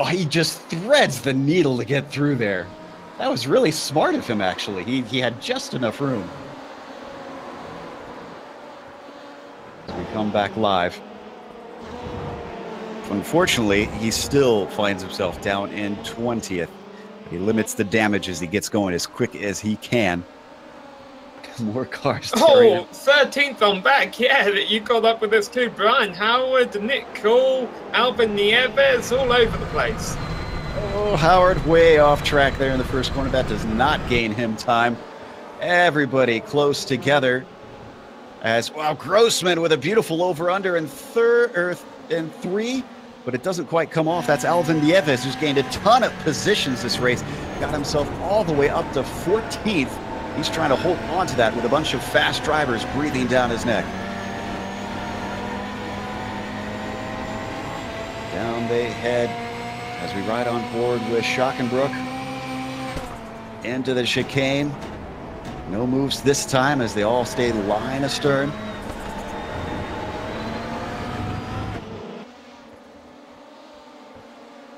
[SPEAKER 1] he just threads the needle to get through there. That was really smart of him, actually. He had just enough room. As we come back live. Unfortunately, he still finds himself down in 20th. He limits the damage as he gets going as quick as he can. More cars.
[SPEAKER 2] 13th on back. Yeah, you got up with this too. Brian Howard, Nick Cole, Albin Nieves, all over the place.
[SPEAKER 1] Oh, Howard way off track there in the first corner. That does not gain him time. Everybody close together. As Grossman with a beautiful over-under in 3, but it doesn't quite come off. That's Alvin Nieves, who's gained a ton of positions this race. Got himself all the way up to 14th. He's trying to hold on to that with a bunch of fast drivers breathing down his neck. Down they head as we ride on board with Schockenbrook into the chicane. No moves this time as they all stay line astern.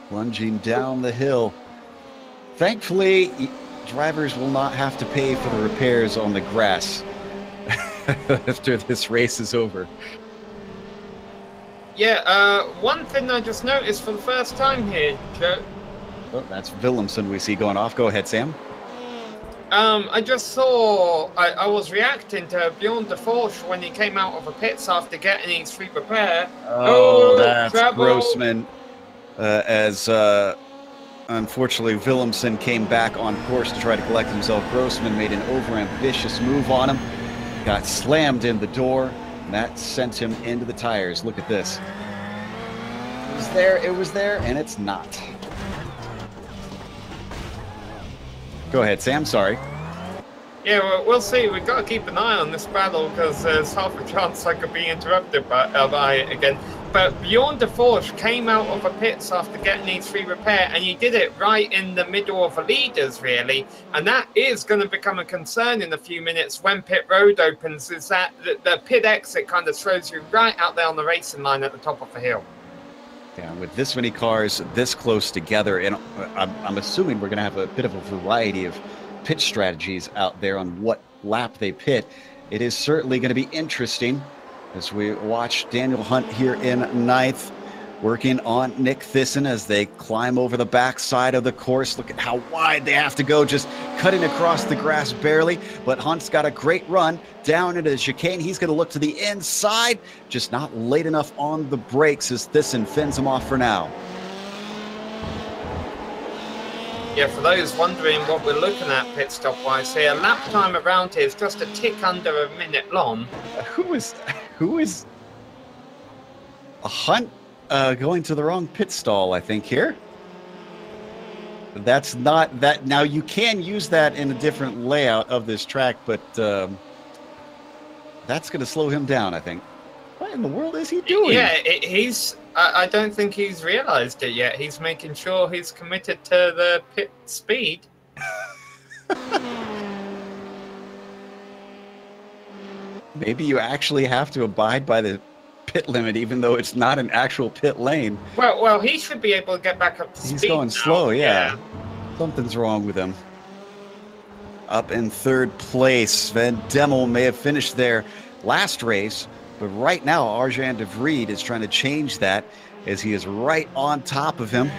[SPEAKER 1] Plunging down the hill. Thankfully, drivers will not have to pay for the repairs on the grass after this race is over.
[SPEAKER 2] Yeah, one thing I just noticed for the first time here, Joe.
[SPEAKER 1] Oh, that's Willemsen we see going off. Go ahead, Sam.
[SPEAKER 2] I just saw, I was reacting to Bjorn de Forge when he came out of the pits after getting his free repair.
[SPEAKER 1] That's Grossman. Unfortunately, Willemsen came back on course to try to collect himself. Grossman made an overambitious move on him, got slammed in the door, and that sent him into the tires. Look at this. It was there, and it's not. Go ahead, Sam. Sorry.
[SPEAKER 2] Yeah, well, we'll see. We've got to keep an eye on this battle because there's half a chance I could be interrupted by it again. But Bjorn de Forge came out of the pits after getting his free repair, and he did it right in the middle of the leaders, really. And that is going to become a concern in a few minutes when pit road opens, is that the pit exit kind of throws you right out there on the racing line at the top of the hill.
[SPEAKER 1] Yeah, with this many cars this close together, and I'm assuming we're going to have a bit of a variety of pit strategies out there on what lap they pit. It is certainly going to be interesting as we watch Daniel Hunt here in 9th, working on Nick Thyssen as they climb over the backside of the course. Look at how wide they have to go, just cutting across the grass barely. But Hunt's got a great run down into the chicane. He's going to look to the inside, just not late enough on the brakes as Thyssen fends him off for now.
[SPEAKER 2] Yeah, for those wondering what we're looking at pit stop wise here, lap time around here is just a tick under a minute long.
[SPEAKER 1] Who is a Hunt going to the wrong pit stall, I think, here? That's not that. Now, you can use that in a different layout of this track, but that's going to slow him down, I think. What in the world is he doing?
[SPEAKER 2] Yeah, I don't think he's realized it yet. He's making sure he's committed to the pit speed.
[SPEAKER 1] Maybe you actually have to abide by the pit limit, even though it's not an actual pit lane.
[SPEAKER 2] Well, he should be able to get back up to speed.
[SPEAKER 1] He's going
[SPEAKER 2] now.
[SPEAKER 1] slow, yeah. Something's wrong with him. Up in 3rd place, Sven Demmel may have finished there last race, but right now Arjan de Vries is trying to change that as he is right on top of him.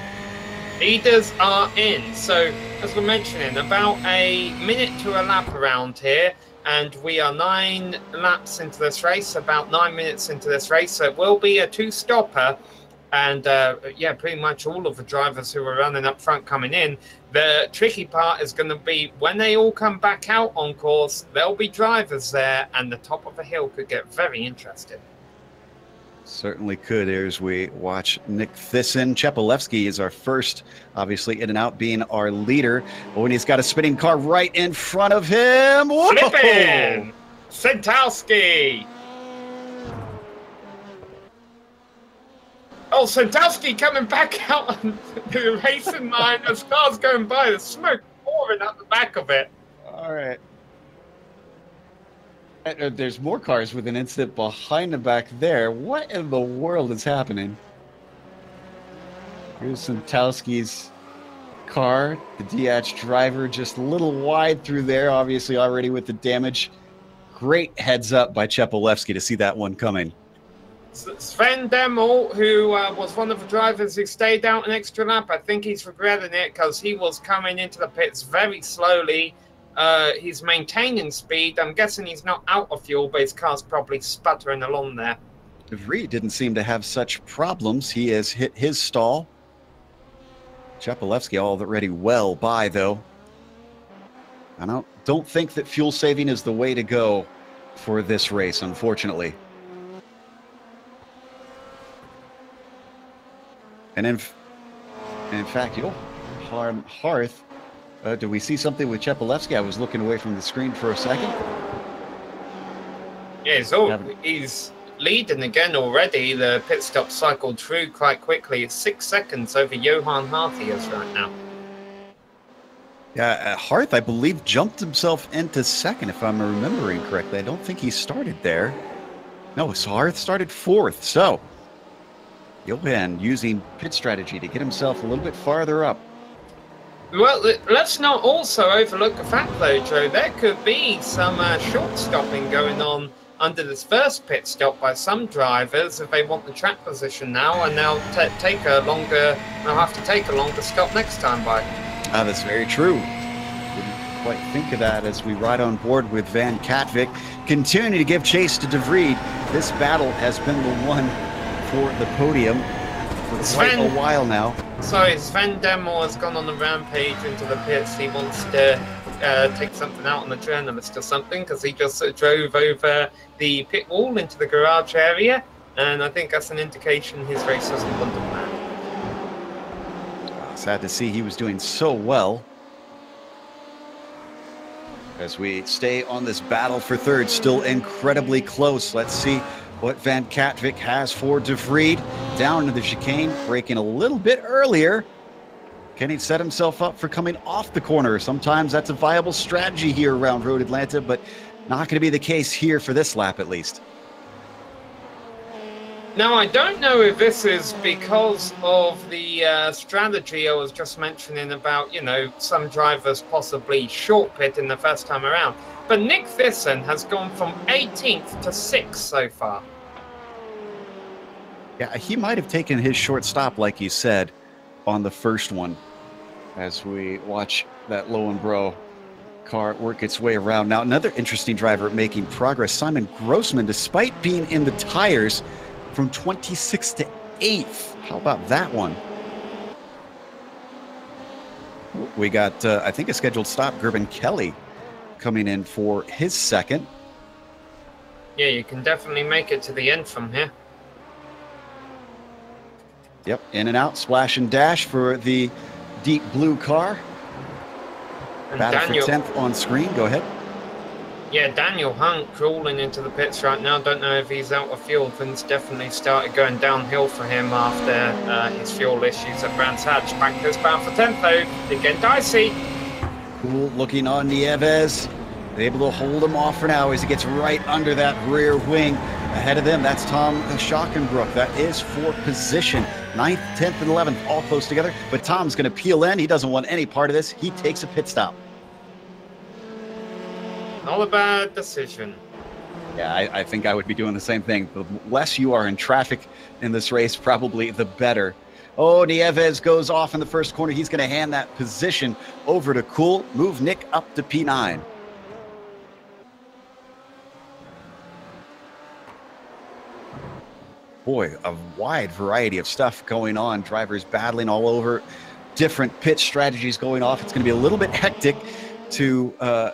[SPEAKER 2] Leaders are in, so as we're mentioning, about a minute to a lap around here. and we are 9 laps into this race, about 9 minutes into this race. So it will be a 2-stopper. And yeah, pretty much all of the drivers who are running up front coming in. The tricky part is going to be when they all come back out on course, there'll be drivers there, and the top of the hill could get very interesting.
[SPEAKER 1] Certainly could. As we watch Nick Thyssen. Chepelevsky is our first, obviously in and out, being our leader. Oh, and he's got a spinning car right in front of him. Whoa!
[SPEAKER 2] Flipping! Sentowski! Oh, Sentowski coming back out on the racing line as cars going by. The smoke pouring out the back of it.
[SPEAKER 1] All right. There's more cars with an incident behind the back there. What in the world is happening? Here's Sentowski's car. The DH driver just a little wide through there, obviously already with the damage. Great heads up by Chepelevsky to see that one coming.
[SPEAKER 2] Sven Demmel, who was one of the drivers who stayed out an extra lap, I think he's regretting it because he was coming into the pits very slowly. He's maintaining speed. I'm guessing he's not out of fuel, but his car's probably sputtering along there.
[SPEAKER 1] De Vries didn't seem to have such problems. He has hit his stall. Chepelevsky already well by, though. I don't think that fuel saving is the way to go for this race, unfortunately. And in fact, Hearth, do we see something with Chepelevsky? I was looking away from the screen for a second.
[SPEAKER 2] Yeah, he's leading again already. The pit stop cycled through quite quickly. It's 6 seconds over Johan Harthius right now.
[SPEAKER 1] Yeah, Hearth, I believe, jumped himself into second, if I'm remembering correctly. I don't think he started there. No, so Hearth started 4th. So Johan using pit strategy to get himself a little bit farther up.
[SPEAKER 2] Well, let's not also overlook the fact, though, Joe, there could be some short stopping going on under this first pit stop by some drivers if they want the track position now, and they'll they'll have to take a longer stop next time by.
[SPEAKER 1] That's very true. Didn't quite think of that as we ride on board with Van Katwijk, continuing to give chase to De Vries. This battle has been the one for the podium for quite a while now.
[SPEAKER 2] Sorry, Sven Demmel has gone on the rampage into the pits. He wants to take something out on the journalist or something because he just drove over the pit wall into the garage area, and I think that's an indication his race hasn't gone to plan.
[SPEAKER 1] Sad to see he was doing so well. As we stay on this battle for third, still incredibly close. Let's see what Van Katwijk has for De Vries. Down to the chicane, braking a little bit earlier. Can he set himself up for coming off the corner? Sometimes that's a viable strategy here around Road Atlanta, but not going to be the case here for this lap at least.
[SPEAKER 2] Now, I don't know if this is because of the strategy I was just mentioning about, some drivers possibly short pit in the first time around. But Nick Thyssen has gone from 18th to 6th so far.
[SPEAKER 1] Yeah, he might have taken his short stop, like you said, on the first one, as we watch that Lowenbro car work its way around. Now, another interesting driver making progress, Simon Grossman, despite being in the tires, from 26th to 8th. How about that one? We got, I think, a scheduled stop, Gerben Kelly, coming in for his second.
[SPEAKER 2] Yeah, you can definitely make it to the end from here.
[SPEAKER 1] Yep, in and out, splash and dash for the deep blue car.
[SPEAKER 2] And
[SPEAKER 1] Battle
[SPEAKER 2] Daniel,
[SPEAKER 1] for 10th on screen. Go ahead.
[SPEAKER 2] Yeah, Daniel Hunt crawling into the pits right now. Don't know if he's out of fuel. Things definitely started going downhill for him after his fuel issues at Brands Hatch. Back to his bound for 10th, though. Again, dicey.
[SPEAKER 1] Cool looking on Nieves. Able to hold him off for now as he gets right under that rear wing. Ahead of them, that's Tom Schockenbrook. That is for position. 9th, 10th, and 11th, all close together. But Tom's going to peel in. He doesn't want any part of this. He takes a pit stop.
[SPEAKER 2] Not a bad decision.
[SPEAKER 1] Yeah, I think I would be doing the same thing. The less you are in traffic in this race, probably the better. Oh, Nieves goes off in the first corner. He's going to hand that position over to Cool. Move Nick up to P9. Boy, a wide variety of stuff going on. Drivers battling all over, different pit strategies going off. It's going to be a little bit hectic to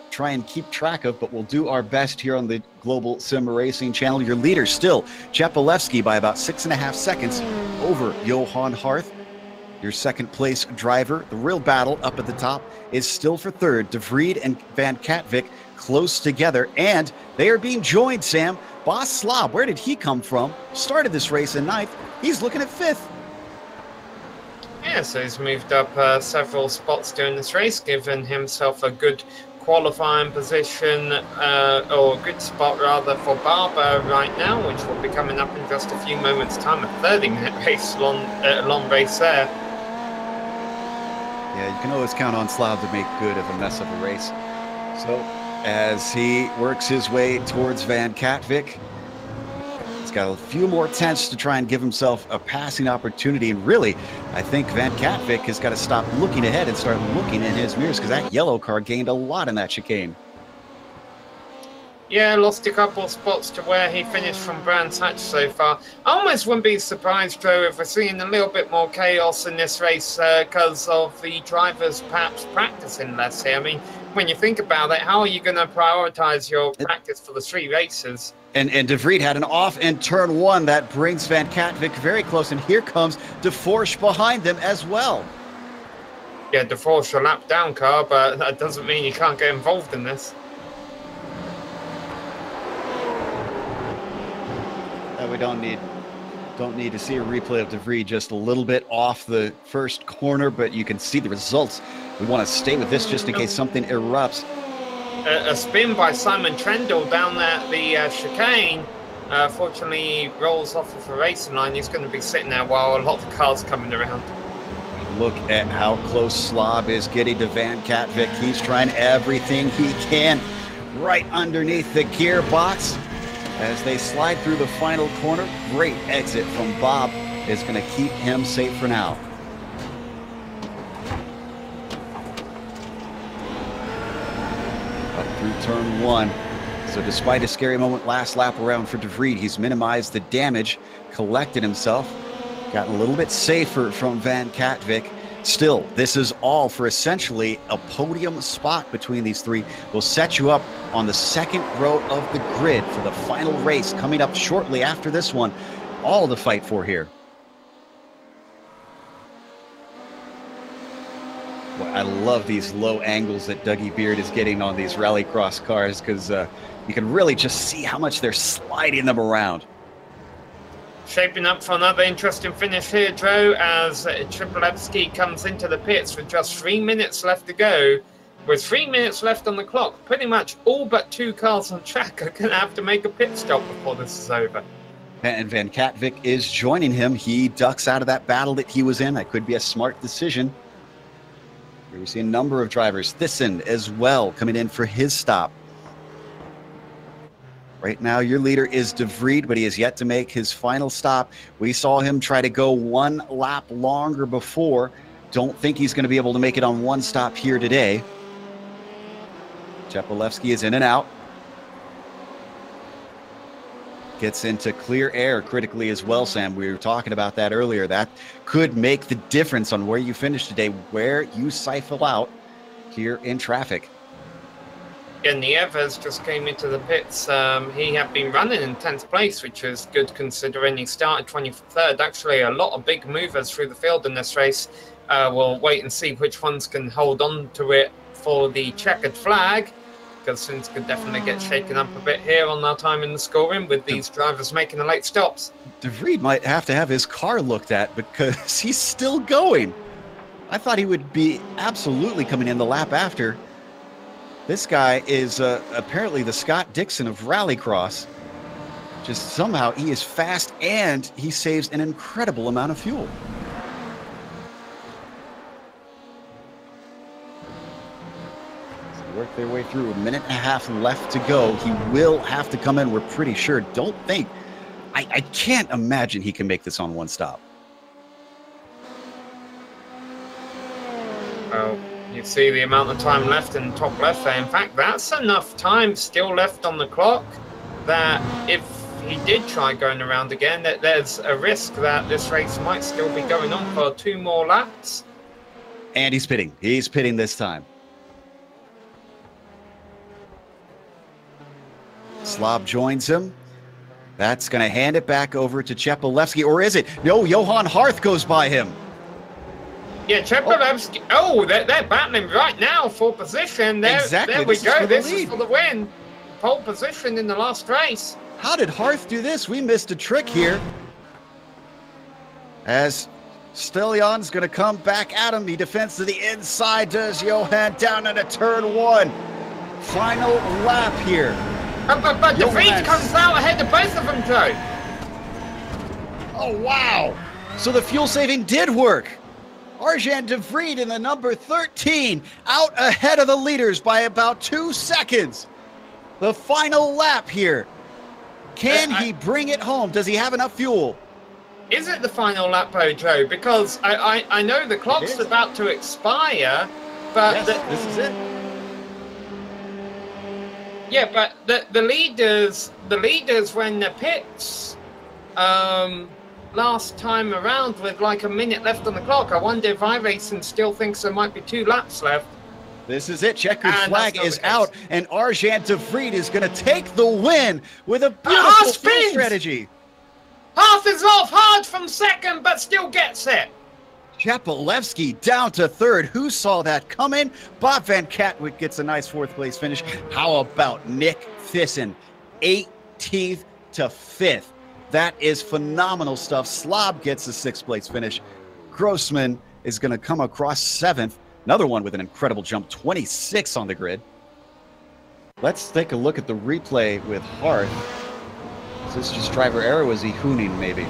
[SPEAKER 1] try and keep track of, but we'll do our best here on the Global Sim Racing Channel. Your leader still, Chepelevsky, by about 6.5 seconds over Johan Harth. Your second place driver, the real battle up at the top, is still for third. De Vries and Van Katwijk close together, and they are being joined, Sam. Boss Slob, where did he come from? Started this race in ninth. He's looking at fifth.
[SPEAKER 2] Yeah, so he's moved up several spots during this race, given himself a good qualifying position, or a good spot rather, for Barber right now, which will be coming up in just a few moments' time. A 30-minute race, long race there.
[SPEAKER 1] Yeah, you can always count on Slob to make good of a mess of a race. So as he works his way towards Van Katwijk, he's got a few more tenths to try and give himself a passing opportunity. And really, I think Van Katwijk has got to stop looking ahead and start looking in his mirrors, because that yellow car gained a lot in that chicane.
[SPEAKER 2] Yeah, lost a couple of spots to where he finished from Brands Hatch so far. I almost wouldn't be surprised, Joe, if we're seeing a little bit more chaos in this race because of the drivers perhaps practicing less here. I mean, when you think about it, how are you going to prioritize your practice for the 3 races?
[SPEAKER 1] And De Vries had an off in turn 1 that brings Van Katwijk very close, and here comes De Vries behind them as well.
[SPEAKER 2] Yeah, De Vries a lap down car, but that doesn't mean you can't get involved in this.
[SPEAKER 1] We don't need to see a replay of De Vries just a little bit off the first corner, but you can see the results. We want to stay with this just in case something erupts.
[SPEAKER 2] A spin by Simon Trendle down there, the chicane. Fortunately, rolls off of the racing line. He's going to be sitting there while a lot of cars coming around.
[SPEAKER 1] Look at how close Slob is getting to Van Katwijk. He's trying everything he can right underneath the gearbox. As they slide through the final corner, great exit from Bob is going to keep him safe for now. Up through turn 1. So despite a scary moment last lap around for De Vries, he's minimized the damage, collected himself, gotten a little bit safer from Van Katwijk. Still, this is all for essentially a podium spot between these 3. We'll set you up on the second row of the grid for the final race coming up shortly after this one. All to fight for here. Well, I love these low angles that Dougie Beard is getting on these Rallycross cars, because you can really just see how much they're sliding them around.
[SPEAKER 2] Shaping up for another interesting finish here, Joe, as Chepelevsky comes into the pits with just 3 minutes left to go. With 3 minutes left on the clock, pretty much all but 2 cars on track are going to have to make a pit stop before this is over.
[SPEAKER 1] And Van Katwijk is joining him. He ducks out of that battle that he was in. That could be a smart decision. We see a number of drivers. Thyssen as well coming in for his stop. Right now, your leader is De Vries, but he has yet to make his final stop. We saw him try to go 1 lap longer before. Don't think he's going to be able to make it on 1 stop here today. Chepelevsky is in and out. Gets into clear air critically as well, Sam. We were talking about that earlier. That could make the difference on where you finish today, where you siphon out here in traffic.
[SPEAKER 2] And Nieves just came into the pits. He had been running in 10th place, which is good considering he started 23rd. Actually, a lot of big movers through the field in this race. We'll wait and see which ones can hold on to it for the checkered flag, because things could definitely get shaken up a bit here on our time in the scoring with these drivers making the late stops.
[SPEAKER 1] De Vries might have to have his car looked at, because he's still going. I thought he would be absolutely coming in the lap after. This guy is apparently the Scott Dixon of Rallycross. Just somehow he is fast and he saves an incredible amount of fuel. So they work their way through. 1.5 minutes left to go. He will have to come in, we're pretty sure. Don't think. I can't imagine he can make this on 1 stop.
[SPEAKER 2] Oh. You see the amount of time left in the top left there. In fact, that's enough time still left on the clock that if he did try going around again, that there's a risk that this race might still be going on for 2 more laps.
[SPEAKER 1] And he's pitting. He's pitting this time. Slob joins him. That's going to hand it back over to Chepelevsky, or is it? No, Johan Harth goes by him.
[SPEAKER 2] Yeah, Chepelevsky. Oh, they're battling right now for position.
[SPEAKER 1] Exactly.
[SPEAKER 2] There we go. This is for the win. Pole position in the last race.
[SPEAKER 1] How did Harth do this? We missed a trick here. As Stillion's going to come back at him. He defends to the inside. Does Johan down into turn 1. Final lap here.
[SPEAKER 2] But De Vries comes out ahead of both of them, Joe.
[SPEAKER 1] Oh, wow. So the fuel saving did work. Arjan De Vries in the number 13 out ahead of the leaders by about 2 seconds. The final lap here. Can he bring it home? Does he have enough fuel?
[SPEAKER 2] Is it the final lap, though, Joe? Because I know the clock's about to expire, but...
[SPEAKER 1] Yes, this is it.
[SPEAKER 2] Yeah, but the leaders when the pits last time around with like a minute left on the clock, I wonder if iRacing still thinks there might be 2 laps left.
[SPEAKER 1] This is it. Checkered flag is out, and Arjan De Vries is going to take the win with a beautiful fuel strategy.
[SPEAKER 2] Half is off hard from second, but still gets it.
[SPEAKER 1] Chepelevsky down to third. Who saw that coming? Bob Van Katwijk gets a nice 4th place finish. How about Nick Thyssen? 18th to 5th. That is phenomenal stuff. Slob gets a 6th place finish. Grossman is going to come across 7th. Another one with an incredible jump, 26 on the grid. Let's take a look at the replay with Harth. Is this just driver error? Was he hooning maybe?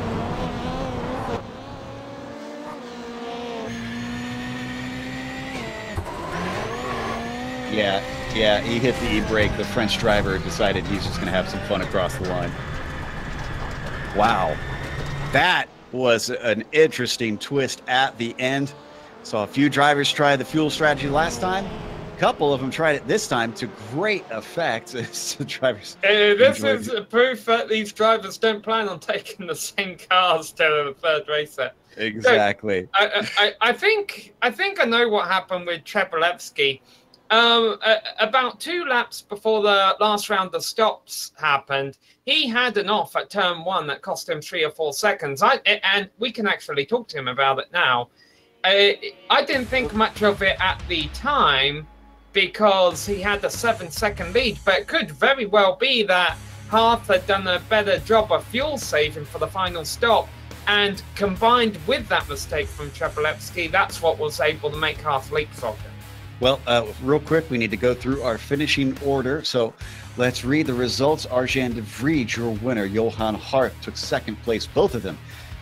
[SPEAKER 1] Yeah, he hit the e-brake. The French driver decided he's just going to have some fun across the line. Wow. That was an interesting twist at the end. Saw a few drivers try the fuel strategy last time. A couple of them tried it this time to great effect. The drivers
[SPEAKER 2] this is proof that these drivers don't plan on taking the same cars to the 3rd racer.
[SPEAKER 1] Exactly.
[SPEAKER 2] So, I think I know what happened with Chepelevsky. About 2 laps before the last round of stops happened, he had an off at turn 1 that cost him 3 or 4 seconds. And we can actually talk to him about it now. I didn't think much of it at the time because he had a 7-second lead, but it could very well be that Harth had done a better job of fuel saving for the final stop, and combined with that mistake from Chepelevsky, that's what was able to make Harth leapfrog him.
[SPEAKER 1] Well, real quick, we need to go through our finishing order. So let's read the results. Arjan De Vries, your winner. Johan Harth took 2nd place, both of them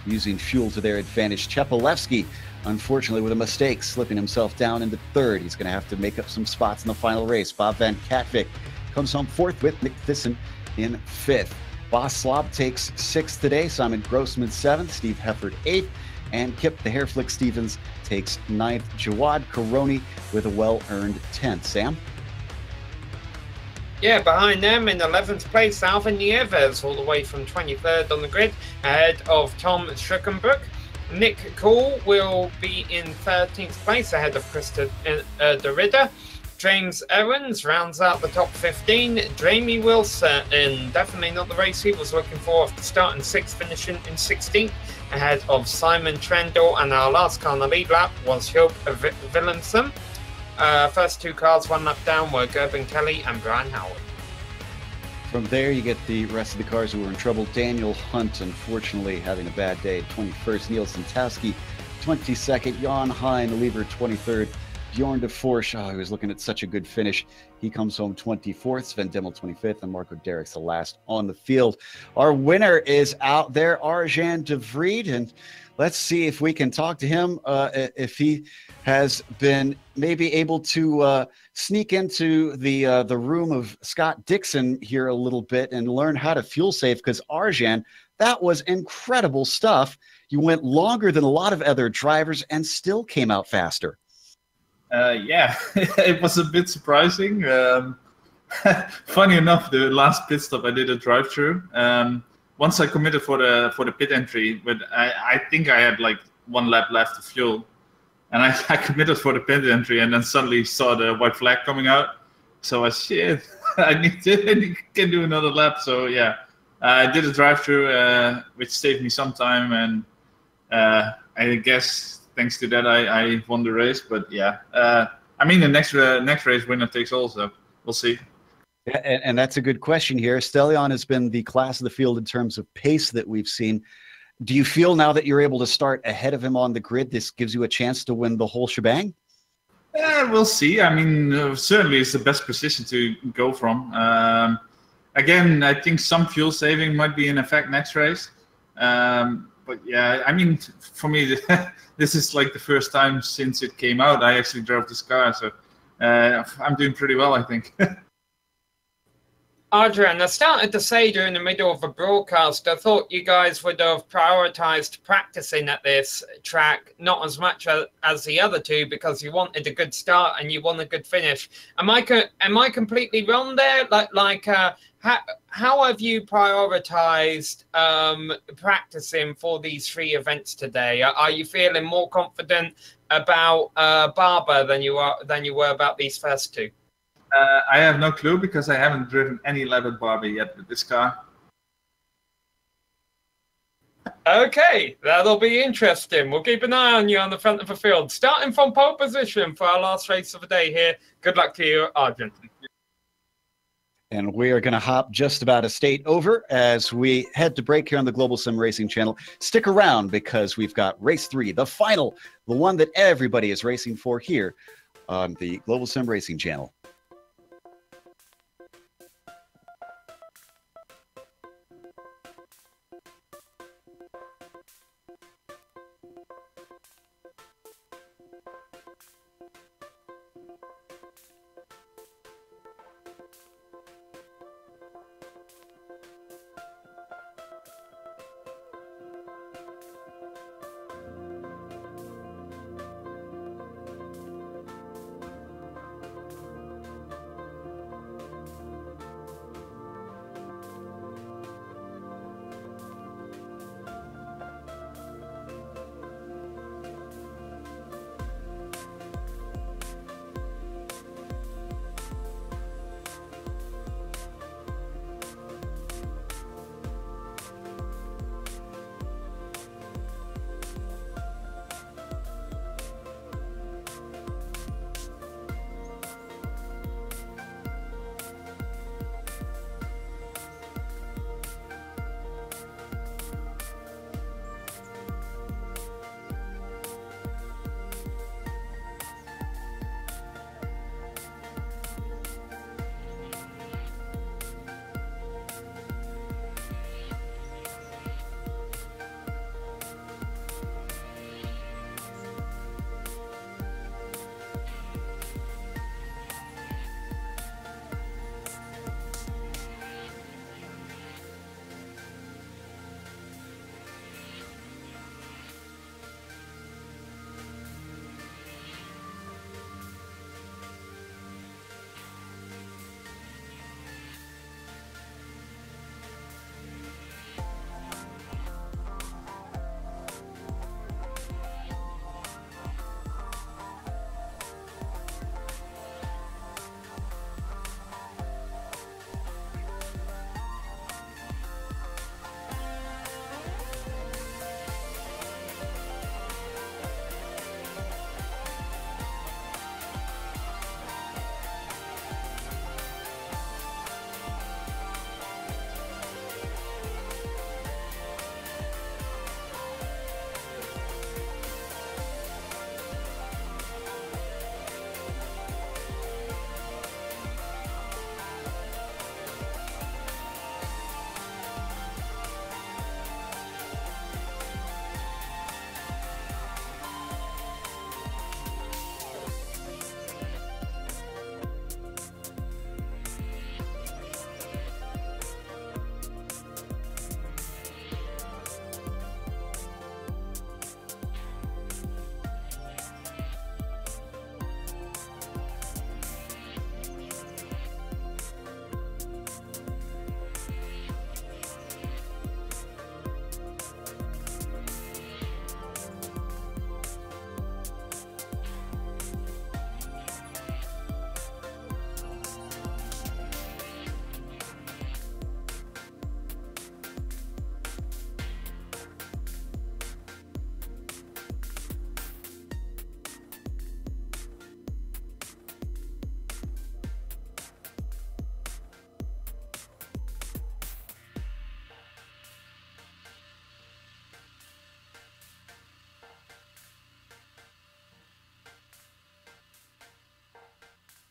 [SPEAKER 1] using fuel to their advantage. Chepelevsky, unfortunately, with a mistake, slipping himself down into 3rd. He's going to have to make up some spots in the final race. Bob Van Katwijk comes home 4th with Nick Thyssen in 5th. Boss Slob takes 6th today. Simon Grossman 7th. Steve Hefford 8th. And Kip the Hairflick Stevens takes 9th. Jawad Karoni with a well-earned 10th. Sam?
[SPEAKER 2] Yeah, behind them in 11th place, Alvin Nieves, all the way from 23rd on the grid, ahead of Tom Schreckenbrook. Nick Cool will be in 13th place, ahead of Krista De Ridder. James Owens rounds out the top 15. Jamie Wilson, definitely not the race he was looking for after starting 6th, finishing in 16th, ahead of Simon Trendle. And our last car on the lead lap was Hugh Willemsen. First 2 cars 1 lap down were Gerben Kelly and Brian Howard.
[SPEAKER 1] From there, you get the rest of the cars who were in trouble. Daniel Hunt, unfortunately, having a bad day. 21st, Neil Santowski. 22nd, Jan Hein, Lever, 23rd. Bjorn de Forsch, he was looking at such a good finish. He comes home 24th. Sven Dimmel 25th, and Marco Derrick's the last on the field. Our winner is out there, Arjan De Vries, and let's see if we can talk to him, if he has been maybe able to sneak into the room of Scott Dixon here a little bit and learn how to fuel save, because Arjan, that was incredible stuff. You went longer than a lot of other drivers and still came out faster.
[SPEAKER 4] Yeah, it was a bit surprising. Funny enough, the last pit stop I did a drive-through. once I committed for the pit entry, but I think I had like 1 lap left of fuel, and I committed for the pit entry, and then suddenly saw the white flag coming out. So I shit, I can do another lap. So yeah, I did a drive-through, which saved me some time, and I guess thanks to that I won the race. But yeah, I mean the next race winner takes all. So we'll see.
[SPEAKER 1] Yeah, and that's a good question here. Stellion has been the class of the field in terms of pace that we've seen. Do you feel now that you're able to start ahead of him on the grid, this gives you a chance to win the whole shebang?
[SPEAKER 4] We'll see. I mean, certainly it's the best position to go from. Again, I think some fuel saving might be in effect next race. But yeah, I mean, for me, this is like the first time since it came out I actually drove this car. So I'm doing pretty well, I think.
[SPEAKER 2] Adrian, I started to say during the middle of the broadcast, I thought you guys would have prioritized practicing at this track, not as much as the other two, because you wanted a good start and you want a good finish. Am I completely wrong there? How have you prioritized practicing for these 3 events today? Are you feeling more confident about Barber than you were about these first 2?
[SPEAKER 4] I have no clue because I haven't driven any lap at Barber yet with this car.
[SPEAKER 2] Okay, that'll be interesting. We'll keep an eye on you on the front of the field. Starting from pole position for our last race of the day here. Good luck to you, Arjun.
[SPEAKER 1] And we are going to hop just about a state over as we head to break here on the Global Sim Racing Channel. Stick around because we've got race 3, the final, the one that everybody is racing for here on the Global Sim Racing Channel.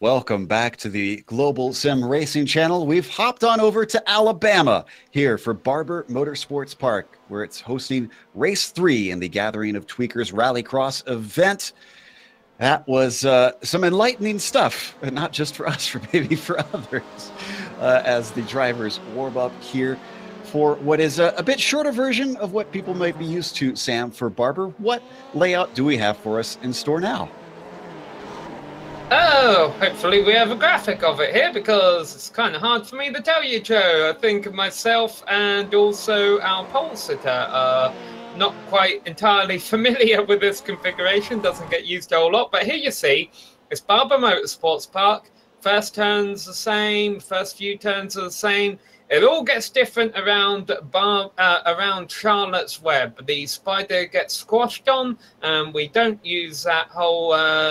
[SPEAKER 1] Welcome back to the Global Sim Racing Channel. We've hopped on over to Alabama here for Barber Motorsports Park, where it's hosting Race 3 in the Gathering of Tweakers Rallycross event. That was some enlightening stuff, but not just for us, for maybe for others, as the drivers warm up here for what is a bit shorter version of what people might be used to. Sam, for Barber, what layout do we have for us in store now?
[SPEAKER 2] Oh, hopefully we have a graphic of it here, because it's kind of hard for me to tell you, Joe. I think myself and also our pole sitter are not quite entirely familiar with this configuration, doesn't get used a whole lot. But here you see, it's Barber Motorsports Park. First turn's the same, first few turns are the same. It all gets different around Charlotte's Web. The spider gets squashed on, and we don't use that whole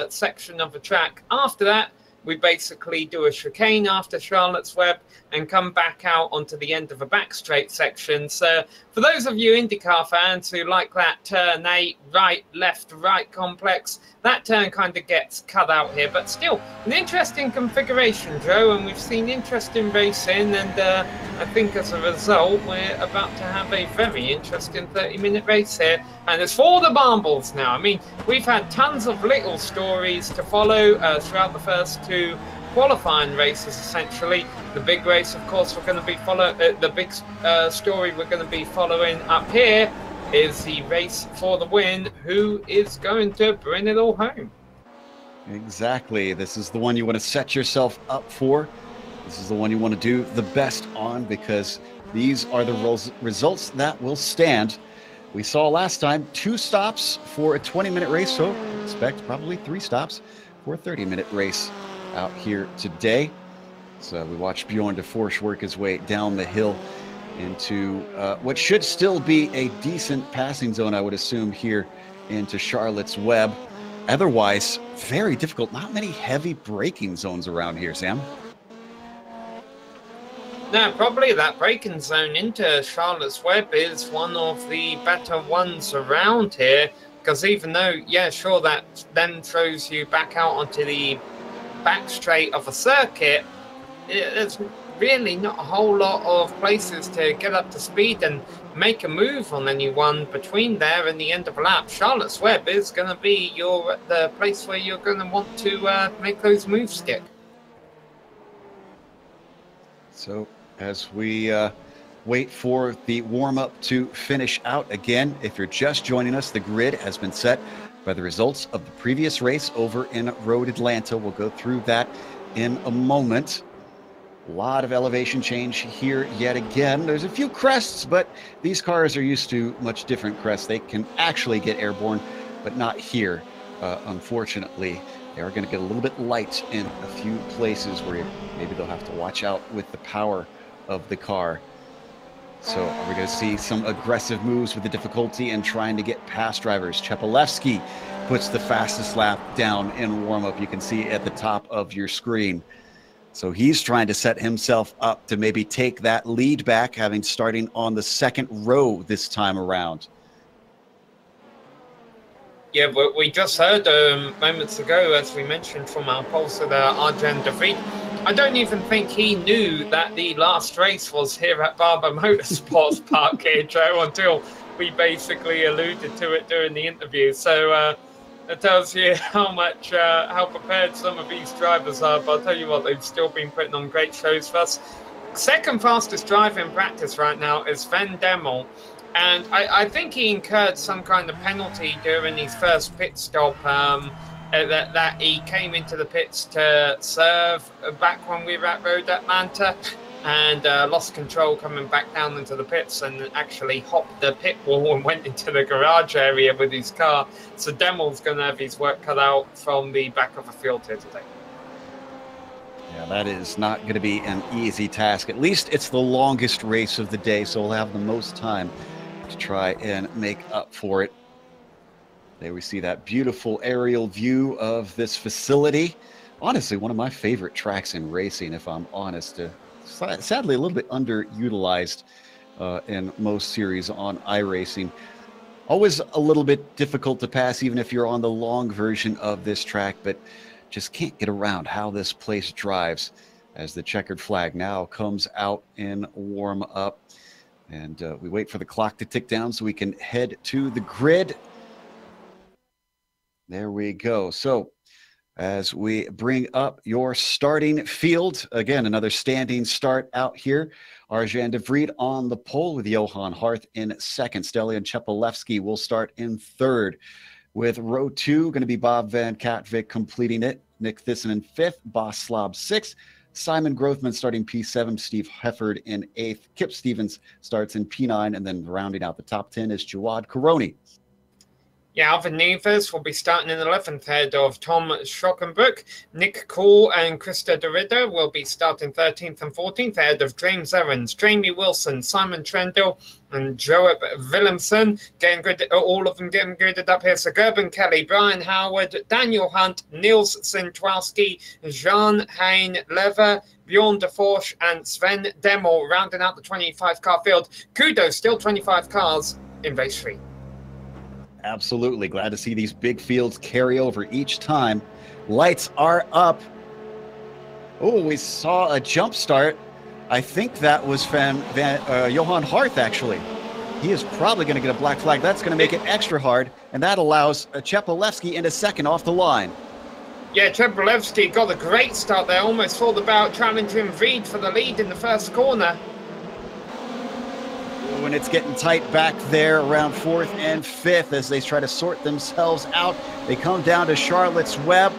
[SPEAKER 2] section of the track. After that, we basically do a chicane after Charlotte's Web and come back out onto the end of a back straight section. So for those of you IndyCar fans who like that turn 8, right, left, right complex, that turn kind of gets cut out here, but still an interesting configuration, Joe, and we've seen interesting racing, and I think as a result we're about to have a very interesting 30-minute race here, and it's for the marbles now. I mean, we've had tons of little stories to follow throughout the first two qualifying races. Essentially, the big race, of course, we're going to be the big story we're going to be following up here is the race for the win. Who is going to bring it all home?
[SPEAKER 1] Exactly. This is the one you want to set yourself up for. This is the one you want to do the best on, because these are the results that will stand. We saw last time 2 stops for a 20-minute race, so expect probably 3 stops for a 30-minute race out here today. So we watched Bjorn DeForce work his way down the hill into what should still be a decent passing zone, I would assume, here into Charlotte's Web. Otherwise, very difficult. Not many heavy braking zones around here, Sam.
[SPEAKER 2] No, probably that braking zone into Charlotte's Web is one of the better ones around here, because even though, yeah, sure, that then throws you back out onto the back straight of a circuit, there's really not a whole lot of places to get up to speed and make a move on anyone between there and the end of a lap. Charlotte's Web is going to be the place where you're going to want to make those moves stick.
[SPEAKER 1] So as we wait for the warm-up to finish out again, if you're just joining us, the grid has been set by the results of the previous race over in Road Atlanta. We'll go through that in a moment. A lot of elevation change here yet again. There's a few crests, but these cars are used to much different crests. They can actually get airborne, but not here. Unfortunately, they are going to get a little bit light in a few places where maybe they'll have to watch out with the power of the car. So are we going to see some aggressive moves with the difficulty and trying to get past drivers? Chepelevsky puts the fastest lap down in warm-up. You can see at the top of your screen. So he's trying to set himself up to maybe take that lead back, having starting on the second row this time around.
[SPEAKER 2] Yeah, but we just heard moments ago, as we mentioned, from our pulsar, Arjen de Vries. I don't even think he knew that the last race was here at Barber Motorsports Park here, Joe, until we basically alluded to it during the interview. So it tells you how prepared some of these drivers are. But I'll tell you what, they've still been putting on great shows for us. Second fastest driver in practice right now is Van Demmel. And I think he incurred some kind of penalty during his first pit stop, that he came into the pits to serve back when we were at Road Atlanta, and lost control coming back down into the pits and actually hopped the pit wall and went into the garage area with his car. So Demmel's going to have his work cut out from the back of the field here today.
[SPEAKER 1] Yeah, that is not going to be an easy task. At least it's the longest race of the day, so we'll have the most time to try and make up for it. There we see that beautiful aerial view of this facility. Honestly, one of my favorite tracks in racing, if I'm honest. Sadly, a little bit underutilized in most series on iRacing. Always a little bit difficult to pass, even if you're on the long version of this track. But just can't get around how this place drives as the checkered flag now comes out in warm up. And we wait for the clock to tick down so we can head to the grid. There we go. So as we bring up your starting field, again, another standing start out here. Arjan de Vries on the pole with Johan Harth in second. Stelian Chepelevsky will start in third. With row 2, going to be Bob Van Katwijk completing it. Nick Thyssen in 5th, Bas Slaab 6th. Simon Grothman starting P7, Steve Hefford in 8th. Kip Stevens starts in P9, and then rounding out the top 10 is Jawad Karoni.
[SPEAKER 2] Yeah, Alvin Neves will be starting in 11th ahead of Tom Schockenbroek. Nick Cool and Krista Derrida will be starting 13th and 14th ahead of James Evans, Jamie Wilson, Simon Trendle, and Joab Willemsen. Getting good, all of them getting gridded up here. So Gerben Kelly, Brian Howard, Daniel Hunt, Niels Sintwalski, Jean Hein Lever, Bjorn de Forsch, and Sven Demel rounding out the 25-car field. Kudos, still 25 cars in race 3.
[SPEAKER 1] Absolutely. Glad to see these big fields carry over each time. Lights are up. Oh, we saw a jump start. I think that was Johan Harth, actually. He is probably going to get a black flag. That's going to make it extra hard, and that allows Chepelevsky into second off the line.
[SPEAKER 2] Yeah, Chepelevsky got a great start there. Almost thought about challenging Vries for the lead in the first corner.
[SPEAKER 1] When it's getting tight back there around 4th and 5th as they try to sort themselves out. They come down to Charlotte's Web.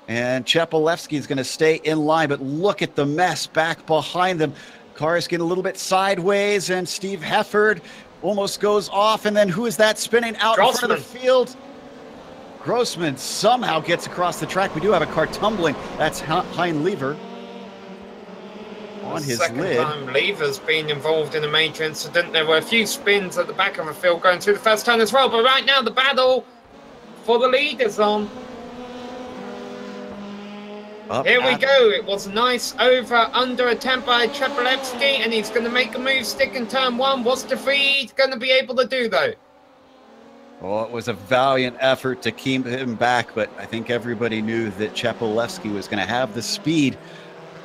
[SPEAKER 1] And Chepelevsky is going to stay in line, but look at the mess back behind them. Cars getting a little bit sideways, and Steve Hefford almost goes off. And then who is that spinning out in front of the field? Grossman somehow gets across the track. We do have a car tumbling. That's Hein Lever. On his
[SPEAKER 2] second
[SPEAKER 1] lid.
[SPEAKER 2] time Lever's been involved in a major incident. There were a few spins at the back of the field going through the first turn as well, but right now the battle for the lead is on. Here we go. It was nice under attempt by Chepelevsky, and he's going to make a move, stick in turn 1. What's de Vries going to be able to do, though?
[SPEAKER 1] Well, it was a valiant effort to keep him back, but I think everybody knew that Chepelevsky was going to have the speed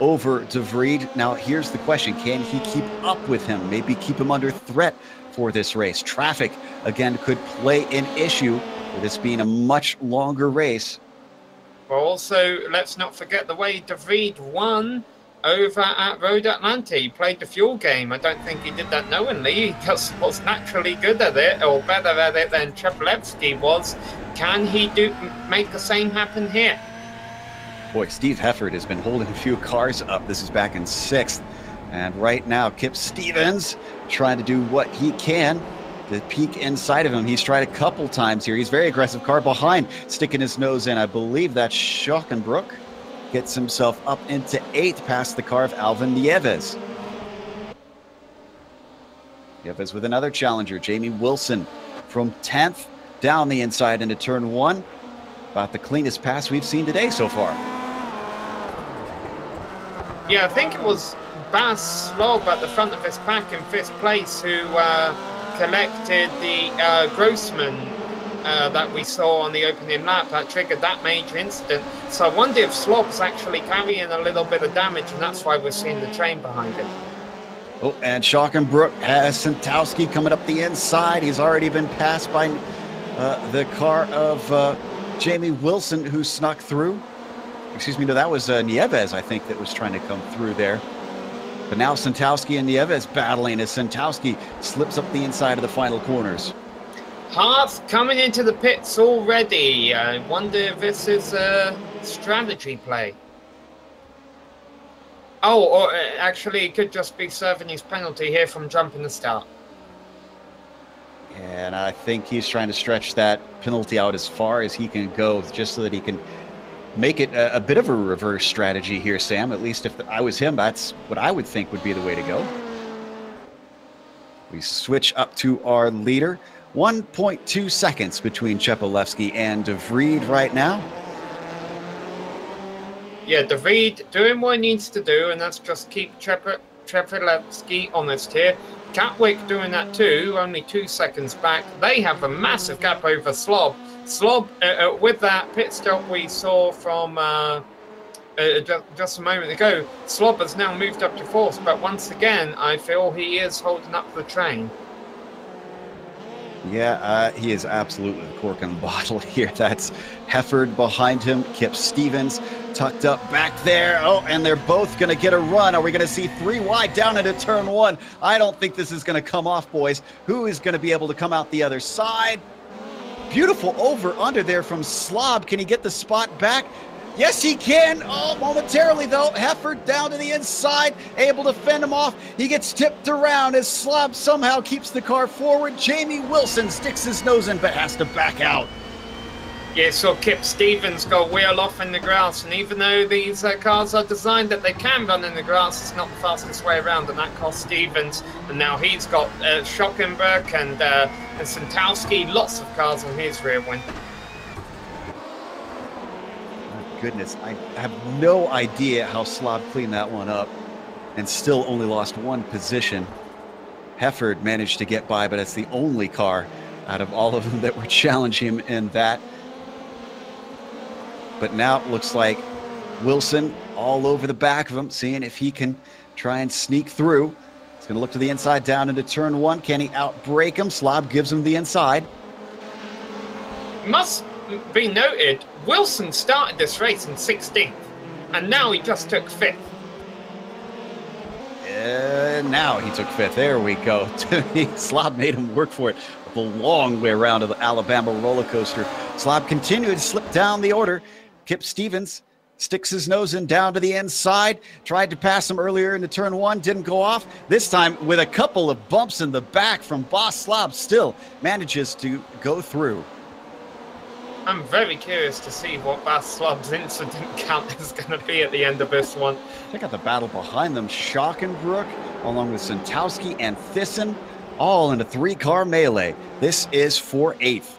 [SPEAKER 1] over de Vries. Now, here's the question. Can he keep up with him? Maybe keep him under threat for this race. Traffic, again, could play an issue with this being a much longer race.
[SPEAKER 2] Well, also, let's not forget the way de Vries won over at Road Atlanta. He played the fuel game. I don't think he did that knowingly. He just was naturally good at it, or better at it than Chepelevsky was. Can he make the same happen here?
[SPEAKER 1] Boy, Steve Hefford has been holding a few cars up. This is back in 6th. And right now, Kip Stevens trying to do what he can to peek inside of him. He's tried a couple times here. He's very aggressive. Car behind, sticking his nose in. I believe that's Schockenbroek. Gets himself up into 8th past the car of Alvin Nieves. Nieves with another challenger, Jamie Wilson, from 10th down the inside into turn 1. About the cleanest pass we've seen today so far.
[SPEAKER 2] Yeah, I think it was Bas Slaab at the front of his pack in 5th place who collected the Grossman that we saw on the opening lap that triggered that major incident. So I wonder if Slaab's actually carrying a little bit of damage, and that's why we're seeing the train behind him.
[SPEAKER 1] Oh, and Schockenbroek has Sintowski coming up the inside. He's already been passed by the car of Jamie Wilson, who snuck through. Excuse me, no, that was Nieves, I think, that was trying to come through there. But now Sintowski and Nieves battling as Sintowski slips up the inside of the final corners.
[SPEAKER 2] Harth coming into the pits already. I wonder if this is a strategy play. Oh, or actually it could just be serving his penalty here from jumping the start.
[SPEAKER 1] And I think he's trying to stretch that penalty out as far as he can go, just so that he can make it a bit of a reverse strategy here, Sam. At least if I was him, that's what I would think would be the way to go. We switch up to our leader. 1.2 seconds between Chepelevsky and de Vries right now.
[SPEAKER 2] Yeah, de Vries doing what he needs to do, and that's just keep Chepelevsky honest here. Gatwick doing that too, only 2 seconds back. They have a massive gap over Slob. Slob, with that pit stop we saw from just a moment ago, Slob has now moved up to 4th, but once again, I feel he is holding up the train.
[SPEAKER 1] Yeah, he is absolutely the cork in the bottle here. That's Hefford behind him, Kip Stevens tucked up back there. Oh, and they're both going to get a run. Are we going to see 3 wide down into turn 1? I don't think this is going to come off, boys. Who is going to be able to come out the other side? Beautiful over-under there from Slob. Can he get the spot back? Yes, he can. Oh, momentarily, though. Hefford down to the inside, able to fend him off. He gets tipped around as Slob somehow keeps the car forward. Jamie Wilson sticks his nose in, but has to back out.
[SPEAKER 2] Yeah, so Kip Stevens got wheel off in the grass, and even though these cars are designed that they can run in the grass, it's not the fastest way around, and that cost Stevens. And now he's got Schockenberg and Santowski, lots of cars on his rear wing.
[SPEAKER 1] Goodness, I have no idea how Slob cleaned that one up and still only lost 1 position. Hefford managed to get by, but it's the only car out of all of them that were challenging him in that. But now it looks like Wilson all over the back of him, seeing if he can try and sneak through. He's going to look to the inside down into turn 1. Can he outbrake him? Slob gives him the inside.
[SPEAKER 2] Must be noted, Wilson started this race in 16th, and now he just took 5th.
[SPEAKER 1] Now he took 5th. There we go. Slob made him work for it the long way around to the Alabama roller coaster. Slob continued to slip down the order. Kip Stevens sticks his nose in down to the inside. Tried to pass him earlier into turn 1. Didn't go off. This time with a couple of bumps in the back from Boss Slob, still manages to go through.
[SPEAKER 2] I'm very curious to see what Boss Slob's incident count is going to be at the end of this one.
[SPEAKER 1] Check out the battle behind them. Schockenbrook, along with Santowski and Thyssen, all in a 3-car melee. This is for 8th.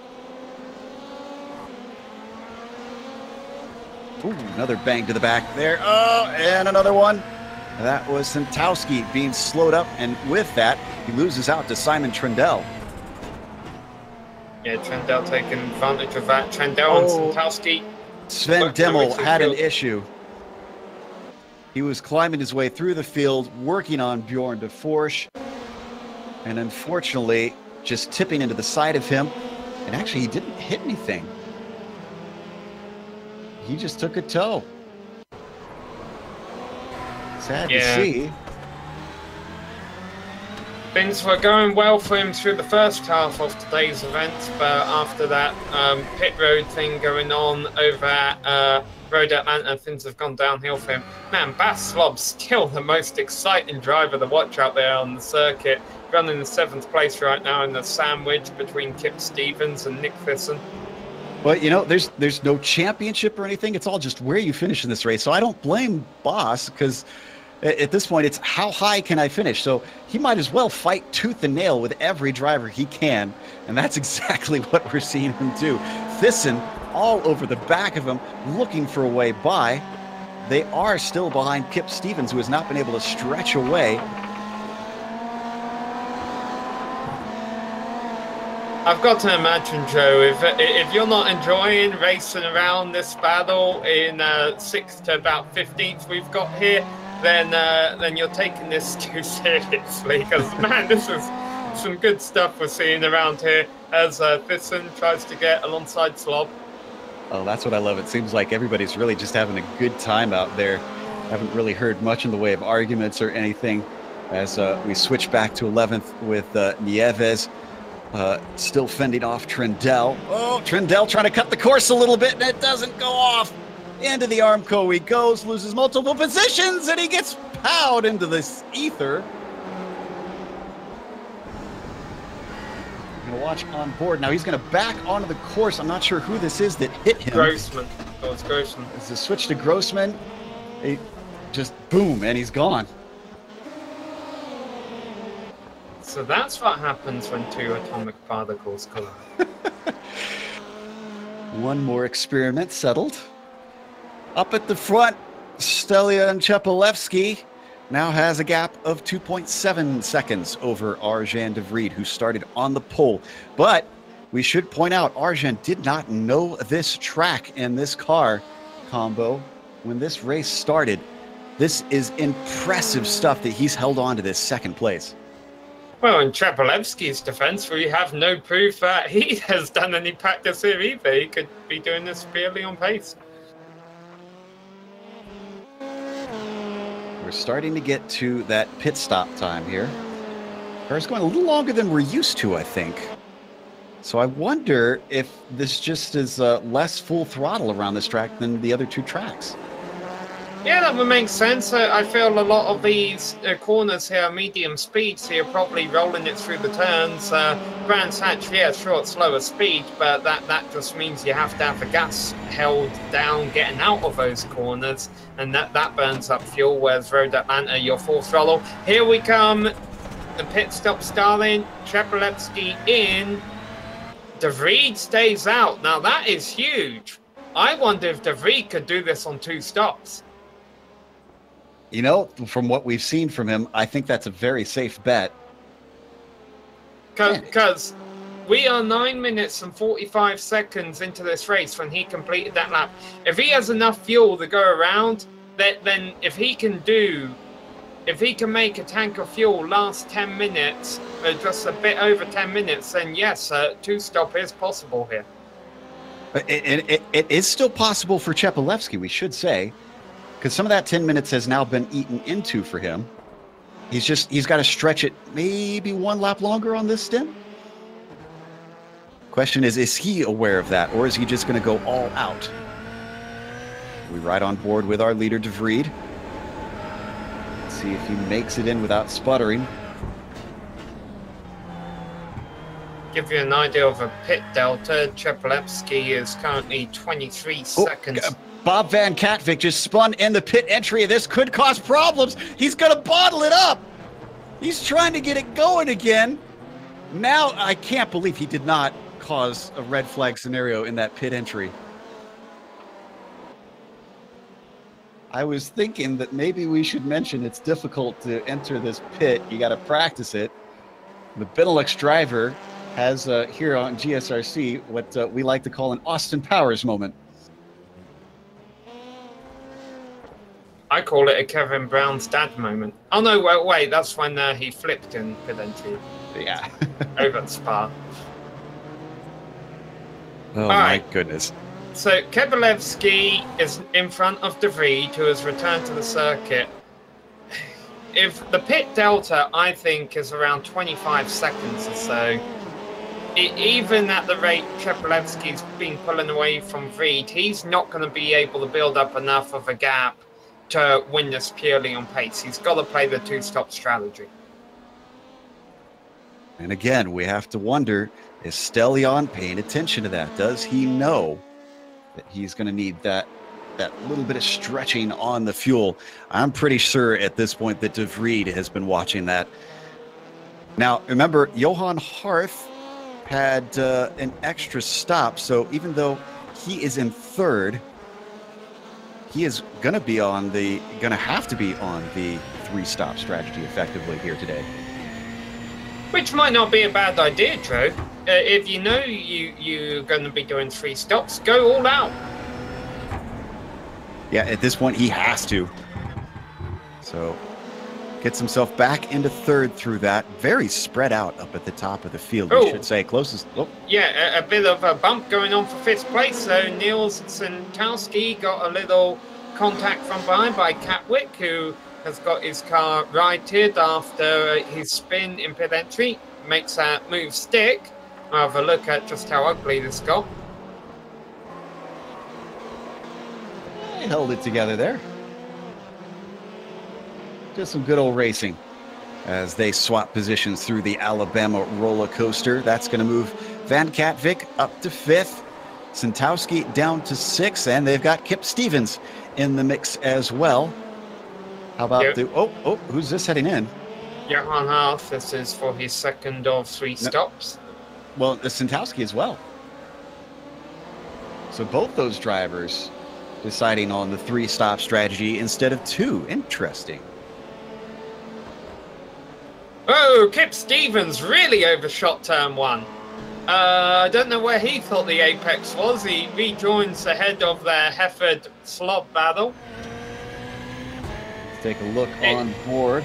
[SPEAKER 1] Ooh, another bang to the back there. Oh, and another one. That was Santowski being slowed up, and with that, he loses out to Simon Trendell.
[SPEAKER 2] Yeah, Trendell taking advantage of that. Trendell and Santowski.
[SPEAKER 1] Sven Demmel had an issue. He was climbing his way through the field, working on Bjorn de Forsch, and unfortunately, just tipping into the side of him. And actually, he didn't hit anything. He just took a toe. Sad to see.
[SPEAKER 2] Things were going well for him through the first half of today's event, but after that pit road thing going on over at Road Atlanta, things have gone downhill for him. Man, Boss Slob's still the most exciting driver to watch out there on the circuit, running in 7th place right now in the sandwich between Kip Stevens and Nick Thyssen.
[SPEAKER 1] But, you know, there's no championship or anything. It's all just where you finish in this race. So I don't blame Boss, because at this point, it's how high can I finish? So he might as well fight tooth and nail with every driver he can. And that's exactly what we're seeing him do. Thyssen all over the back of him, looking for a way by. They are still behind Kip Stevens, who has not been able to stretch away.
[SPEAKER 2] I've got to imagine, Joe, if you're not enjoying racing around this battle in 6th to about 15th we've got here, then you're taking this too seriously, because, man, this is some good stuff we're seeing around here as Thyssen tries to get alongside Slob.
[SPEAKER 1] Oh, that's what I love. It seems like everybody's really just having a good time out there. Haven't really heard much in the way of arguments or anything as we switch back to 11th with Nieves. Still fending off Trendell. Oh, Trendell trying to cut the course a little bit, and it doesn't go off. Into the Armco he goes, loses multiple positions, and he gets plowed into this ether. I'm going to watch on board. Now he's going to back onto the course. I'm not sure who this is that hit him.
[SPEAKER 2] Grossman. Oh, it's Grossman.
[SPEAKER 1] It's a switch to Grossman. He just boom, and he's gone.
[SPEAKER 2] So that's what happens when 2 atomic particles collide.
[SPEAKER 1] One more experiment settled. Up at the front, Stelian Chepelevsky now has a gap of 2.7 seconds over Arjan de Vries, who started on the pole. But we should point out, Arjan did not know this track and this car combo when this race started. This is impressive stuff that he's held on to this second place.
[SPEAKER 2] Well, in Trepalevsky's defense, we have no proof that he has done any practice here either. He could be doing this purely on pace.
[SPEAKER 1] We're starting to get to that pit stop time here. Car's going a little longer than we're used to, I think. So I wonder if this just is less full throttle around this track than the other two tracks.
[SPEAKER 2] Yeah, that would make sense. I feel a lot of these corners here are medium speed, so you're probably rolling it through the turns. Brands Hatch, yeah, sure, it's slower speed, but that just means you have to have the gas held down getting out of those corners, and that burns up fuel, whereas Road Atlanta, you're full throttle. Here we come. The pit stop starting. Trepalevsky in. De Vries stays out. Now, that is huge. I wonder if De Vries could do this on 2 stops.
[SPEAKER 1] You know, from what we've seen from him, I think that's a very safe bet.
[SPEAKER 2] Because we are 9 minutes and 45 seconds into this race when he completed that lap. If he has enough fuel to go around, then if he can make a tank of fuel last 10 minutes, just a bit over 10 minutes, then yes, 2-stop is possible here.
[SPEAKER 1] It is still possible for Trepalevsky, we should say. Because some of that 10 minutes has now been eaten into for him. He's got to stretch it maybe 1 lap longer on this stint. Question is he aware of that, or is he just going to go all out? We ride on board with our leader, De Vries. Let's see if he makes it in without sputtering.
[SPEAKER 2] Give you an idea of a pit delta, Trepalevsky is currently 23 seconds.
[SPEAKER 1] Bob Van Katwijk just spun in the pit entry. This could cause problems. He's going to bottle it up. He's trying to get it going again. Now, I can't believe he did not cause a red flag scenario in that pit entry. I was thinking that maybe we should mention it's difficult to enter this pit. You got to practice it. The Benelux driver has here on GSRC what we like to call an Austin Powers moment.
[SPEAKER 2] I call it a Kevin Brown's dad moment. Oh no, wait, that's when he flipped in pit entry.
[SPEAKER 1] Yeah.
[SPEAKER 2] Over at Spa.
[SPEAKER 1] Oh my goodness.
[SPEAKER 2] So Trepalevsky is in front of De Vries, who has returned to the circuit. If the pit delta, I think, is around 25 seconds or so, even at the rate Trepalevsky's been pulling away from Vries, he's not going to be able to build up enough of a gap to win this purely on pace. He's got to play the 2-stop strategy.
[SPEAKER 1] And again, we have to wonder, is Stellion paying attention to that? Does he know that he's going to need that little bit of stretching on the fuel? I'm pretty sure at this point that De Vries has been watching that. Now, remember, Johan Harth had an extra stop, so even though he is in third, he is going to have to be on the 3-stop strategy effectively here today.
[SPEAKER 2] Which might not be a bad idea, Drew. If you know you're going to be doing 3 stops, go all out.
[SPEAKER 1] Yeah, at this point, he has to. So, gets himself back into third through that. Very spread out up at the top of the field, we should say. Closest. Oh.
[SPEAKER 2] Yeah, a bit of a bump going on for 5th place. So, Niels Santowski got a little contact from behind by Katwijk, who has got his car righted after his spin in pit entry. Makes that move stick. I'll have a look at just how ugly this got.
[SPEAKER 1] They held it together there. Just some good old racing as they swap positions through the Alabama roller coaster. That's going to move Van Katwijk up to 5th, Santowski down to 6th, and they've got Kip Stevens in the mix as well. How about who's this heading in?
[SPEAKER 2] Johan Harth, this is for his second of 3 stops.
[SPEAKER 1] Well, Santowski as well. So both those drivers deciding on the 3-stop strategy instead of 2. Interesting.
[SPEAKER 2] Oh, Kip Stevens really overshot turn 1. I don't know where he thought the apex was. He rejoins ahead of their Hefford slob battle.
[SPEAKER 1] Let's take a look on board.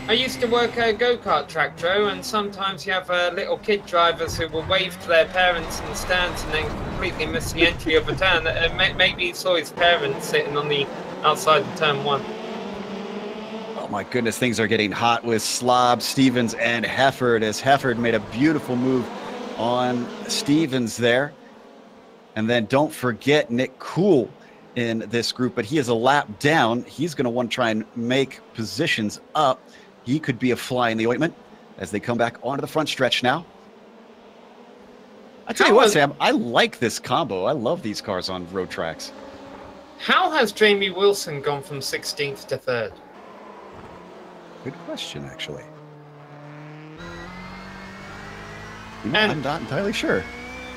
[SPEAKER 2] I used to work at a go-kart track, Joe, and sometimes you have little kid drivers who will wave to their parents in the stands and then completely miss the entry of a turn. Maybe he saw his parents sitting on the outside of turn 1.
[SPEAKER 1] Oh my goodness, things are getting hot with Slob, Stevens, and Hefford, as Hefford made a beautiful move on Stevens there. And then don't forget Nick Cool in this group, but he is a lap down. He's going to want to try and make positions up. He could be a fly in the ointment as they come back onto the front stretch now. I tell you what, Sam, I like this combo. I love these cars on road tracks.
[SPEAKER 2] How has Jamie Wilson gone from 16th to 3rd?
[SPEAKER 1] Good question, actually.
[SPEAKER 2] And
[SPEAKER 1] I'm not entirely sure.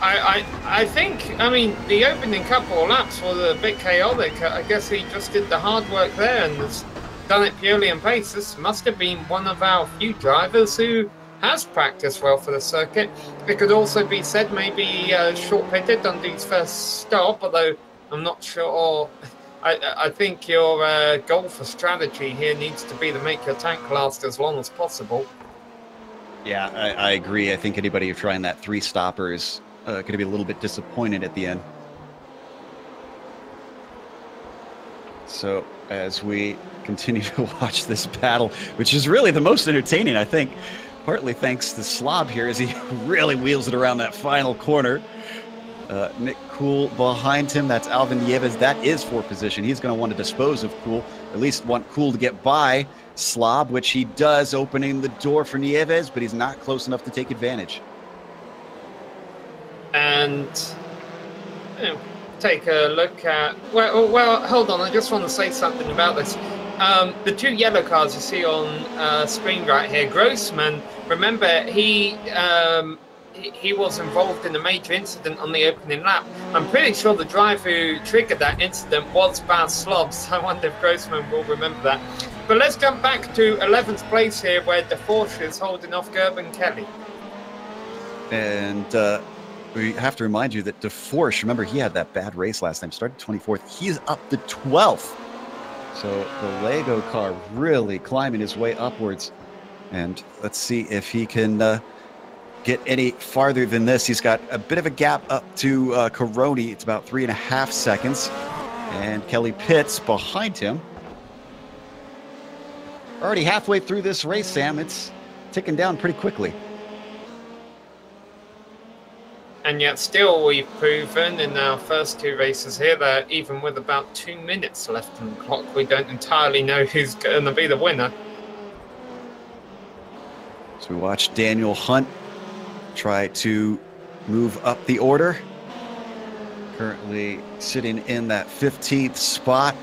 [SPEAKER 2] I think, I mean, the opening couple of laps were a bit chaotic. I guess he just did the hard work there and has done it purely on pace. This must have been one of our few drivers who has practiced well for the circuit. It could also be said maybe short-pitted on his first stop, although I'm not sure. I think your goal for strategy here needs to be to make your tank last as long as possible.
[SPEAKER 1] Yeah, I agree. I think anybody who's trying that 3-stopper is going to be a little bit disappointed at the end. So as we continue to watch this battle, which is really the most entertaining, I think, partly thanks to Slob here as he really wheels it around that final corner. Nick Cool behind him. That's Alvin Nieves. That is for position. He's going to want to dispose of Cool, at least want Cool to get by Slob, which he does, opening the door for Nieves, but he's not close enough to take advantage.
[SPEAKER 2] And take a look at, well, hold on, I just want to say something about this. The 2 yellow cars you see on screen right here, Grossman, remember he was involved in a major incident on the opening lap. I'm pretty sure the driver who triggered that incident was Baz Slob, so I wonder if Grossman will remember that. But let's jump back to 11th place here, where DeForge is holding off Gerben Kelly.
[SPEAKER 1] And we have to remind you that DeForge, remember, he had that bad race last time, started 24th. He's up to 12th. So the Lego car really climbing his way upwards. And let's see if he can get any farther than this. He's got a bit of a gap up to Caroni. It's about 3.5 seconds. And Kelly Pitts behind him. Already halfway through this race, Sam. It's ticking down pretty quickly.
[SPEAKER 2] And yet still we've proven in our first 2 races here that even with about 2 minutes left on the clock, we don't entirely know who's going to be the winner.
[SPEAKER 1] So we watch Daniel Hunt try to move up the order. Currently sitting in that 15th spot.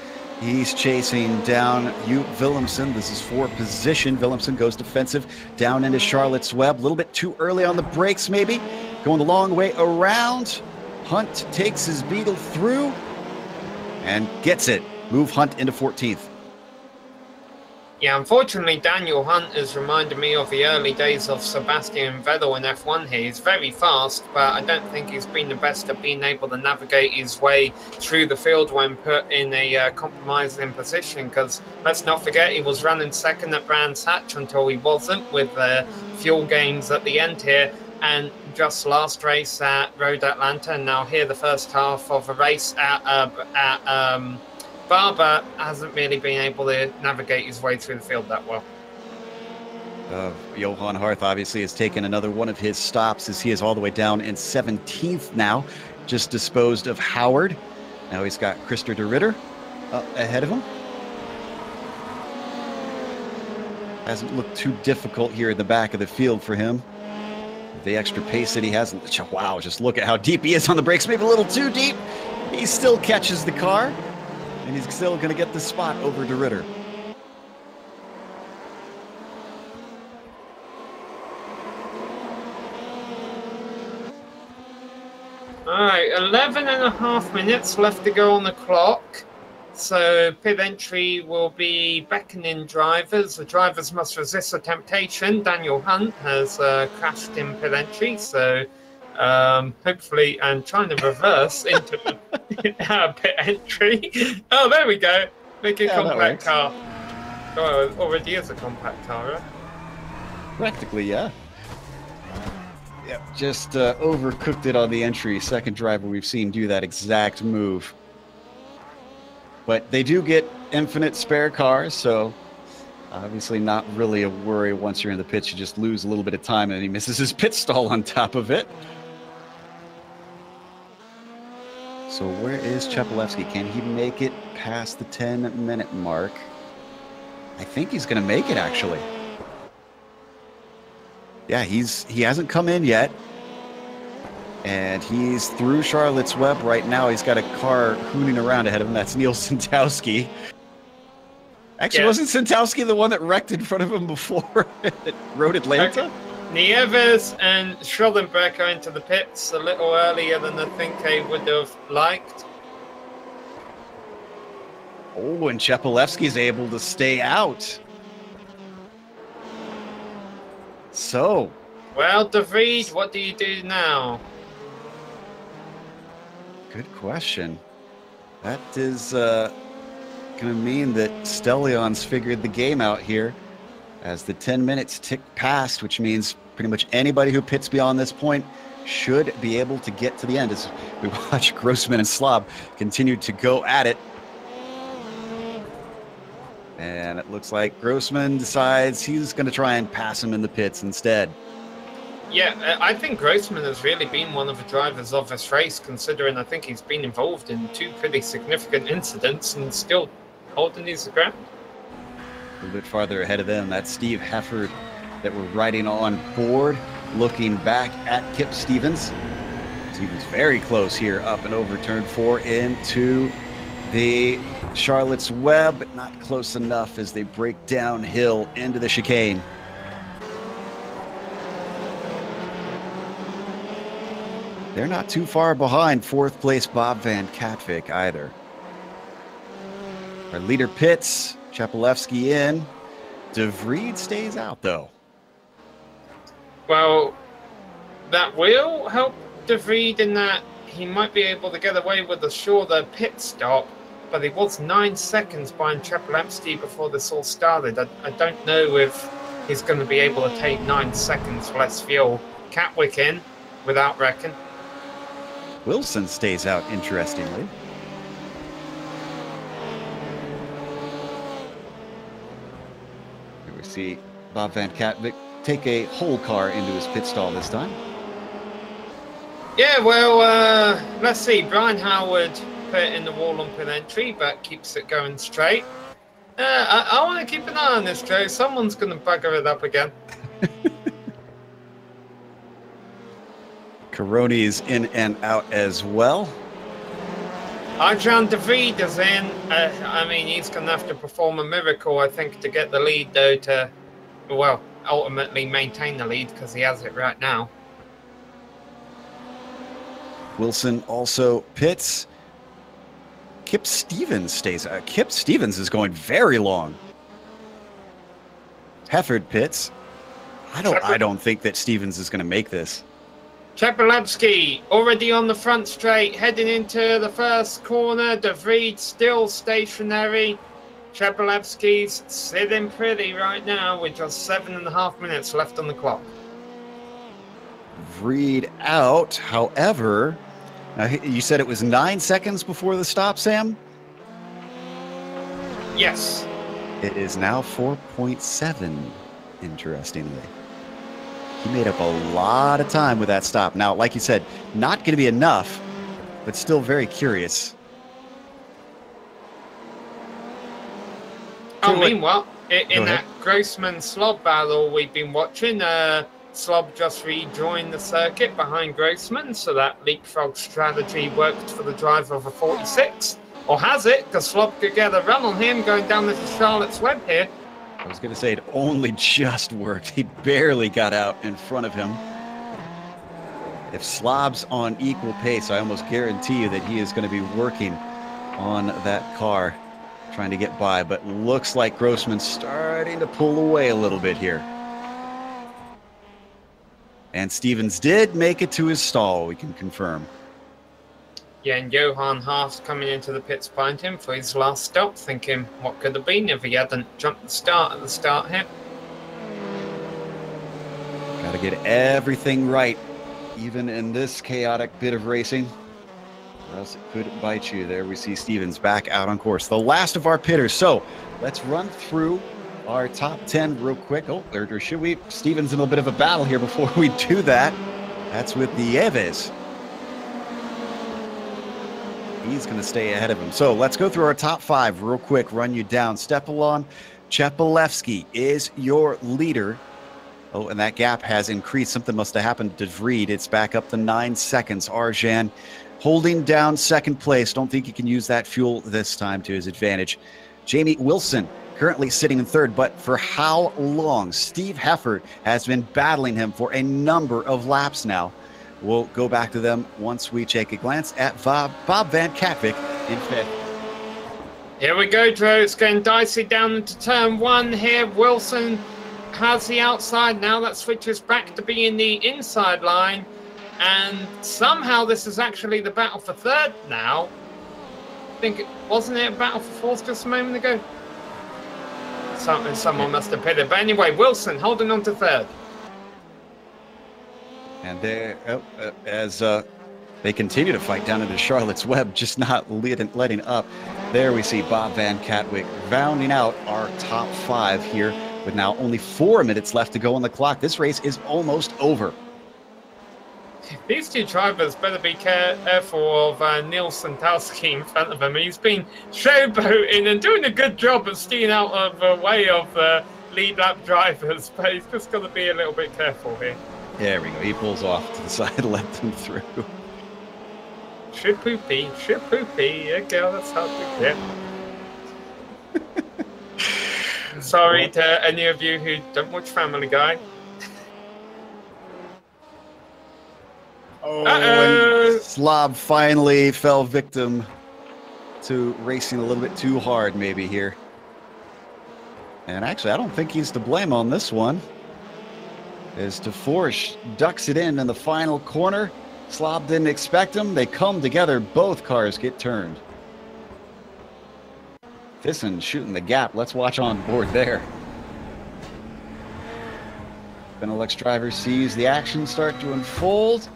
[SPEAKER 1] He's chasing down Hugh Willemsen. This is for position. Willemsen goes defensive down into Charlotte's Web. A little bit too early on the brakes, maybe. Going the long way around. Hunt takes his Beetle through and gets it. Move Hunt into 14th.
[SPEAKER 2] Yeah, unfortunately, Daniel Hunt has reminded me of the early days of Sebastian Vettel in F1 here. He's very fast, but I don't think he's been the best at being able to navigate his way through the field when put in a compromising position, because let's not forget he was running second at Brands Hatch until he wasn't, with fuel gains at the end here. And just last race at Road Atlanta, and now here the first half of a race at Barber hasn't really been able to navigate his way through the field that well.
[SPEAKER 1] Johan Harth obviously has taken another one of his stops as he is all the way down in 17th now, just disposed of Howard. Now he's got Christer de Ritter up ahead of him. Hasn't looked too difficult here in the back of the field for him. The extra pace that he has. Wow, just look at how deep he is on the brakes. Maybe a little too deep. He still catches the car. And he's still going to get the spot over de Ritter.
[SPEAKER 2] All right, 11.5 minutes left to go on the clock. So pit entry will be beckoning drivers. The drivers must resist the temptation. Daniel Hunt has crashed in pit entry, so hopefully I'm trying to reverse into pit entry. Oh, there we go. Make a compact car. Oh, it already is a compact car, right?
[SPEAKER 1] Practically, yeah. Yep, just overcooked it on the entry. Second driver we've seen do that exact move. But they do get infinite spare cars, so obviously not really a worry once you're in the pits. You just lose a little bit of time, and he misses his pit stall on top of it. So where is Chepelevsky? Can he make it past the 10-minute mark? I think he's going to make it, actually. Yeah, he hasn't come in yet. And he's through Charlotte's Web right now. He's got a car hooning around ahead of him. That's Neil Santowski. Actually, yeah. Wasn't Santowski the one that wrecked in front of him before at Road Atlanta?
[SPEAKER 2] Okay. Nieves and Schellenberg are into the pits a little earlier than I think they would have liked.
[SPEAKER 1] Oh, and Chepelevsky's able to stay out. So.
[SPEAKER 2] Well, De Vries, what do you do now?
[SPEAKER 1] Good question. That is going to mean that Stellion's figured the game out here as the 10 minutes tick past, which means pretty much anybody who pits beyond this point should be able to get to the end as we watch Grossman and Slob continue to go at it. And it looks like Grossman decides he's going to try and pass him in the pits instead.
[SPEAKER 2] Yeah, I think Grossman has really been one of the drivers of this race, considering I think he's been involved in 2 pretty significant incidents and still holding his ground.
[SPEAKER 1] A little bit farther ahead of them, that's Steve Hefford that we're riding on board, looking back at Kip Stevens. Stevens very close here, up and over turn 4 into the Charlotte's Web, but not close enough as they break downhill into the chicane. They're not too far behind 4th place Bob Van Katwijk either. Our leader pits, Chepelevsky in. De Vries stays out though.
[SPEAKER 2] Well, that will help De Vries in that he might be able to get away with a shorter pit stop, but he was 9 seconds behind Chepelevsky before this all started. I don't know if he's going to be able to take 9 seconds less fuel. Katwijk in without wrecking.
[SPEAKER 1] Wilson stays out, interestingly. Here we see Bob Van Katwijk take a whole car into his pit stall this time.
[SPEAKER 2] Yeah, well, let's see. Brian Howard put it in the wall on pit entry, but keeps it going straight. I want to keep an eye on this, Joe. Someone's going to bugger it up again.
[SPEAKER 1] Caroni's in and out as well.
[SPEAKER 2] Arjan De Vries is in. I mean, he's going to have to perform a miracle, I think, to get the lead, though, to, well, ultimately maintain the lead because he has it right now.
[SPEAKER 1] Wilson also pits. Kip Stevens stays out. Kip Stevens is going very long. Hefford pits. I don't think that Stevens is going to make this.
[SPEAKER 2] Chepelevsky already on the front straight, heading into the first corner. De Vries still stationary. Chepelevsky's sitting pretty right now with just 7.5 minutes left on the clock.
[SPEAKER 1] Vreed out, however, now you said it was 9 seconds before the stop, Sam?
[SPEAKER 2] Yes.
[SPEAKER 1] It is now 4.7, interestingly. He made up a lot of time with that stop. Now, like you said, not going to be enough, but still very curious.
[SPEAKER 2] Oh, meanwhile, in that Grossman-Slob battle we've been watching, Slob just rejoined the circuit behind Grossman, so that leapfrog strategy worked for the driver of a 46. Or has it? Because Slob could get a run on him going down into Charlotte's Web here.
[SPEAKER 1] I was going to say it only just worked. He barely got out in front of him. If Slob's on equal pace, I almost guarantee you that he is going to be working on that car trying to get by, but looks like Grossman's starting to pull away a little bit here. And Stevens did make it to his stall, we can confirm.
[SPEAKER 2] Yeah, and Johan Haas coming into the pits behind him for his last stop, thinking what could have been if he hadn't jumped the start at the start here.
[SPEAKER 1] Got to get everything right, even in this chaotic bit of racing, or else it could bite you. There we see Stevens back out on course. The last of our pitters. So let's run through our top 10 real quick. Oh, or should we? Stevens in a bit of a battle here before we do that. That's with Nieves. He's going to stay ahead of him. So let's go through our top 5 real quick, run you down. Stepalon Chepelevsky is your leader. Oh, and that gap has increased. Something must have happened to Vreed. It's back up to 9 seconds. Arjan holding down second place. Don't think he can use that fuel this time to his advantage. Jamie Wilson currently sitting in third, but for how long? Steve Heffert has been battling him for a number of laps now. We'll go back to them once we take a glance at Bob Van Katwijk in fifth.
[SPEAKER 2] Here we go, Drew. It's getting dicey down into turn 1 here. Wilson has the outside. Now that switches back to being the inside line. And somehow this is actually the battle for third now. I think, wasn't it a battle for fourth just a moment ago? Someone must have pitted. But anyway, Wilson holding on to third.
[SPEAKER 1] And there, as they continue to fight down into Charlotte's Web, just not letting up. There we see Bob Van Katwijk rounding out our top 5 here with now only 4 minutes left to go on the clock. This race is almost over.
[SPEAKER 2] These two drivers better be careful of Neil Santowski in front of him. He's been showboating and doing a good job of staying out of the way of lead lap drivers, but he's just got to be a little bit careful here.
[SPEAKER 1] There we go. He pulls off to the side, let them through.
[SPEAKER 2] Shipoopy, yeah, girl, that's hard to get. Sorry to any of you who don't watch Family Guy.
[SPEAKER 1] And Slob finally fell victim to racing a little bit too hard maybe here. And actually, I don't think he's to blame on this one. As DeForce ducks it in the final corner. Slob didn't expect him. They come together. Both cars get turned. Thyssen shooting the gap. Let's watch on board there. Benelux driver sees the action start to unfold.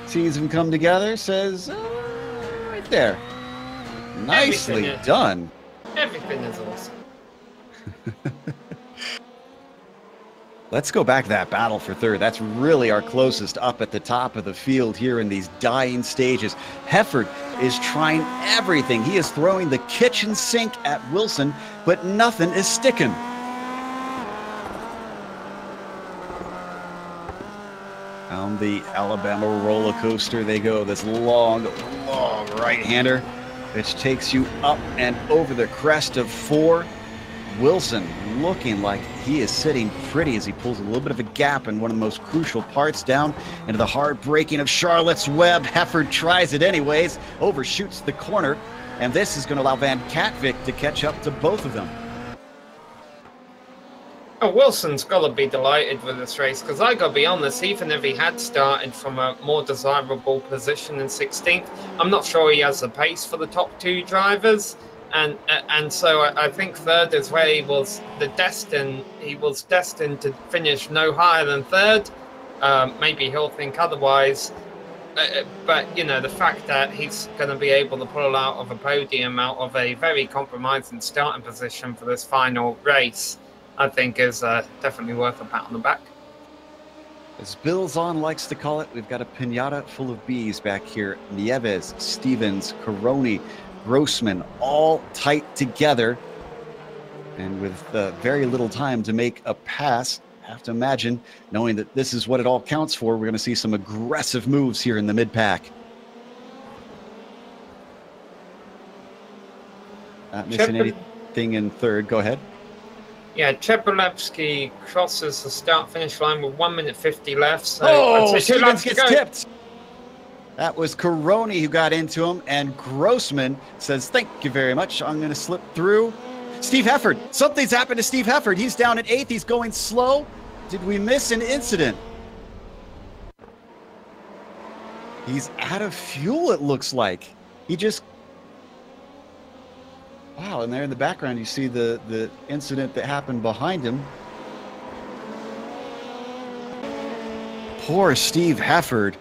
[SPEAKER 1] Sees them come together. Says, right there. Nicely done.
[SPEAKER 2] Everything is awesome.
[SPEAKER 1] Let's go back to that battle for third. That's really our closest up at the top of the field here in these dying stages. Heffert is trying everything. He is throwing the kitchen sink at Wilson, but nothing is sticking. Down the Alabama roller coaster they go. This long, long right-hander, which takes you up and over the crest of 4. Wilson looking like he is sitting pretty as he pulls a little bit of a gap in one of the most crucial parts down into the hard braking of Charlotte's Web. Heffert tries it anyways, overshoots the corner, and this is going to allow Van Katwijk to catch up to both of them.
[SPEAKER 2] Oh, Wilson's got to be delighted with this race, because I got to be honest, even if he had started from a more desirable position in 16th, I'm not sure he has the pace for the top 2 drivers. And so I think third is where he was destined to finish no higher than third. Maybe he'll think otherwise. But, you know, the fact that he's going to be able to pull out of a podium out of a very compromising starting position for this final race, I think is definitely worth a pat on the back.
[SPEAKER 1] As Bill Zahn likes to call it, we've got a piñata full of bees back here. Nieves, Stevens, Caroni, Grossman, all tight together. And with very little time to make a pass, I have to imagine, knowing that this is what it all counts for, we're going to see some aggressive moves here in the mid-pack. Not missing anything in third. Go ahead.
[SPEAKER 2] Yeah, Chepelevsky crosses the start-finish line with 1 minute 50 left. So
[SPEAKER 1] Stevens gets tipped. That was Caroni who got into him, and Grossman says, thank you very much. I'm going to slip through. Steve Hefford. Something's happened to Steve Hefford. He's down at 8th. He's going slow. Did we miss an incident? He's out of fuel, it looks like. He just... Wow, and there in the background, you see the incident that happened behind him. Poor Steve Hefford.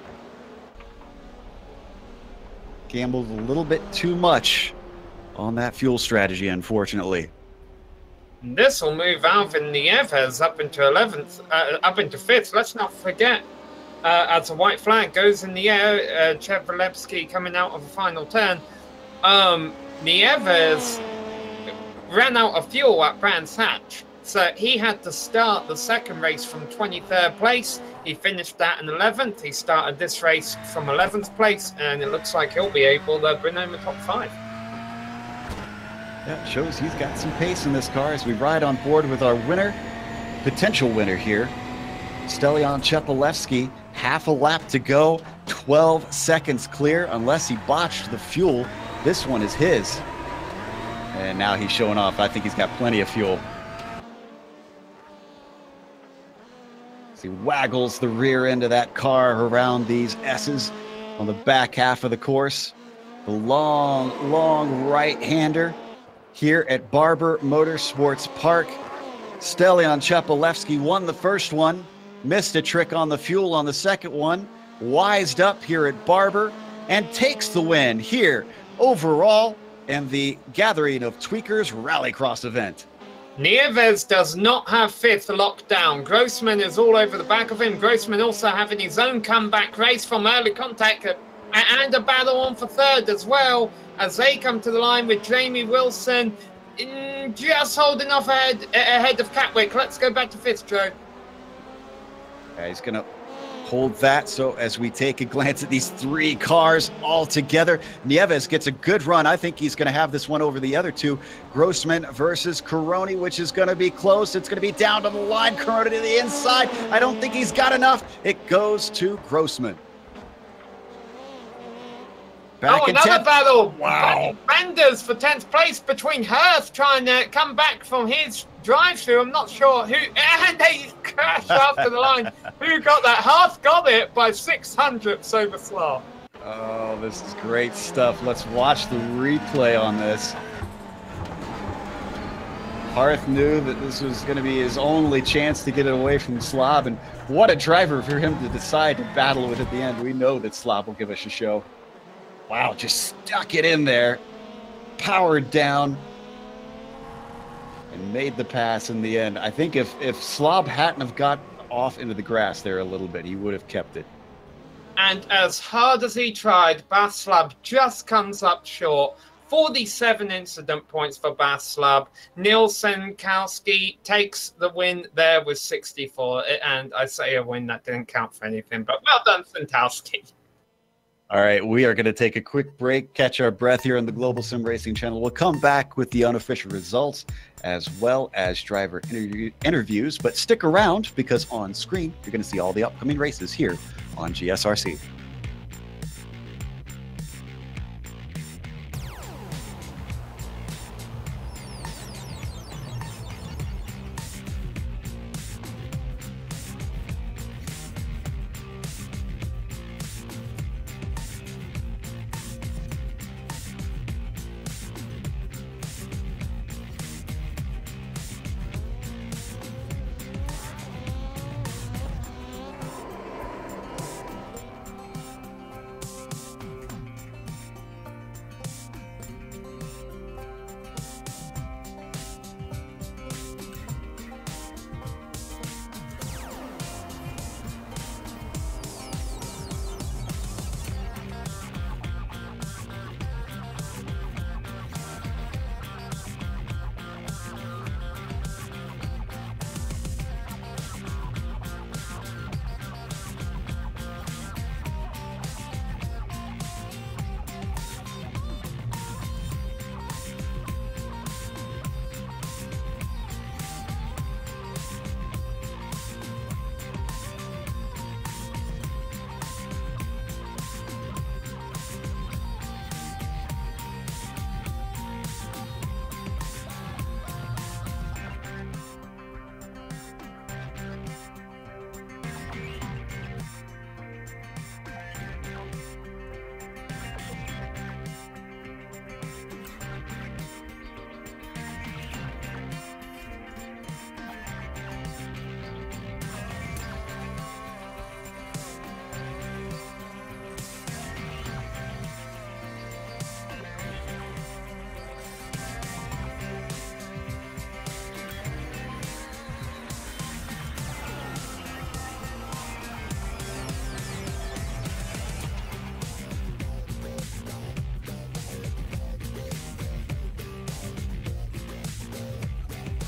[SPEAKER 1] Gambled a little bit too much on that fuel strategy, unfortunately.
[SPEAKER 2] This will move Alvin Nieves up into 11th, up into 5th. Let's not forget, as a white flag goes in the air, Chevroletski coming out of the final turn. Nieves ran out of fuel at Brands Hatch, so he had to start the second race from 23rd place. He finished that in 11th. He started this race from 11th place, and it looks like he'll be able to bring home the top 5.
[SPEAKER 1] Yeah, it shows he's got some pace in this car as we ride on board with our winner, potential winner here, Stelian Chepelevsky. Half a lap to go, 12 seconds clear, unless he botched the fuel. This one is his. And now he's showing off. I think he's got plenty of fuel. As he waggles the rear end of that car around these S's on the back half of the course. The long, long right-hander here at Barber Motorsports Park. Stelian Chepelevsky won the first one, missed a trick on the fuel on the second one, wised up here at Barber, and takes the win here overall in the Gathering of Tweakers Rallycross event.
[SPEAKER 2] Nieves does not have 5th locked down. Grossman is all over the back of him. Grossman also having his own comeback race from early contact and a battle on for 3rd as well, as they come to the line with Jamie Wilson just holding off ahead of Catwick. Let's go back to 5th, Joe.
[SPEAKER 1] Yeah, he's going to hold that. So as we take a glance at these 3 cars all together, Nieves gets a good run. I think he's going to have this one over the other 2. Grossman versus Caroni, which is going to be close. It's going to be down to the line. Caroni to the inside. I don't think he's got enough. It goes to Grossman. Back
[SPEAKER 2] another battle.
[SPEAKER 1] Wow.
[SPEAKER 2] Renders for 10th place between Hurst trying to come back from his drive-through. I'm not sure who, and they crashed after the line. Who got that? Hurst got it by 600ths over Slaw.
[SPEAKER 1] Oh, this is great stuff. Let's watch the replay on this. Harth knew that this was going to be his only chance to get it away from Slob, and what a driver for him to decide to battle with at the end. We know that Slob will give us a show. Wow, just stuck it in there, powered down, and made the pass in the end. I think if Slob hadn't have got off into the grass there a little bit, he would have kept it.
[SPEAKER 2] And as hard as he tried, Baslab just comes up short. 47 incident points for Baslab. Nielsen Kowski takes the win there with 64. And I say a win that didn't count for anything, but well done, Santowski.
[SPEAKER 1] All right, we are going to take a quick break, catch our breath here on the Global SimRacing Channel. We'll come back with the unofficial results as well as driver interviews, but stick around because on screen, you're going to see all the upcoming races here on GSRC.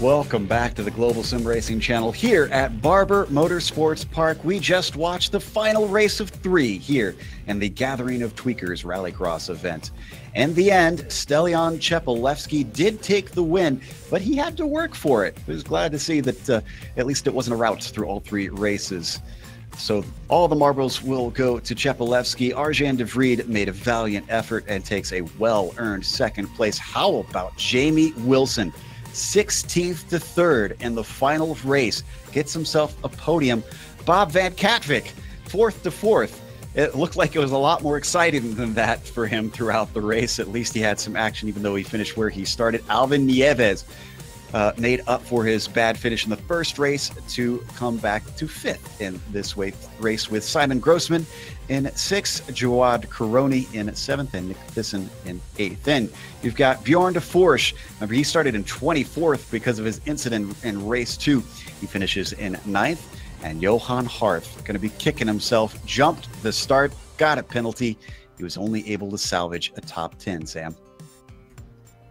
[SPEAKER 1] Welcome back to the Global SimRacing Channel here at Barber Motorsports Park. We just watched the final race of 3 here in the Gathering of Tweakers Rallycross event. In the end, Stelian Chepelevsky did take the win, but he had to work for it. I was glad to see that at least it wasn't a rout through all 3 races. So all the marbles will go to Chepelevsky. Arjan de Vries made a valiant effort and takes a well-earned 2nd place. How about Jamie Wilson? 16th to 3rd in the final race, gets himself a podium. Bob Van Katwijk, 4th to 4th. It looked like it was a lot more exciting than that for him throughout the race. At least he had some action, even though he finished where he started. Alvin Nieves made up for his bad finish in the first race to come back to 5th in this race, with Simon Grossman in 6th, Jawad Karoni in 7th, and Nick Thyssen in 8th. Then you've got Bjorn de Forsch. Remember, he started in 24th because of his incident in race 2. He finishes in 9th. And Johan Harth, going to be kicking himself, jumped the start, got a penalty. He was only able to salvage a top 10, Sam.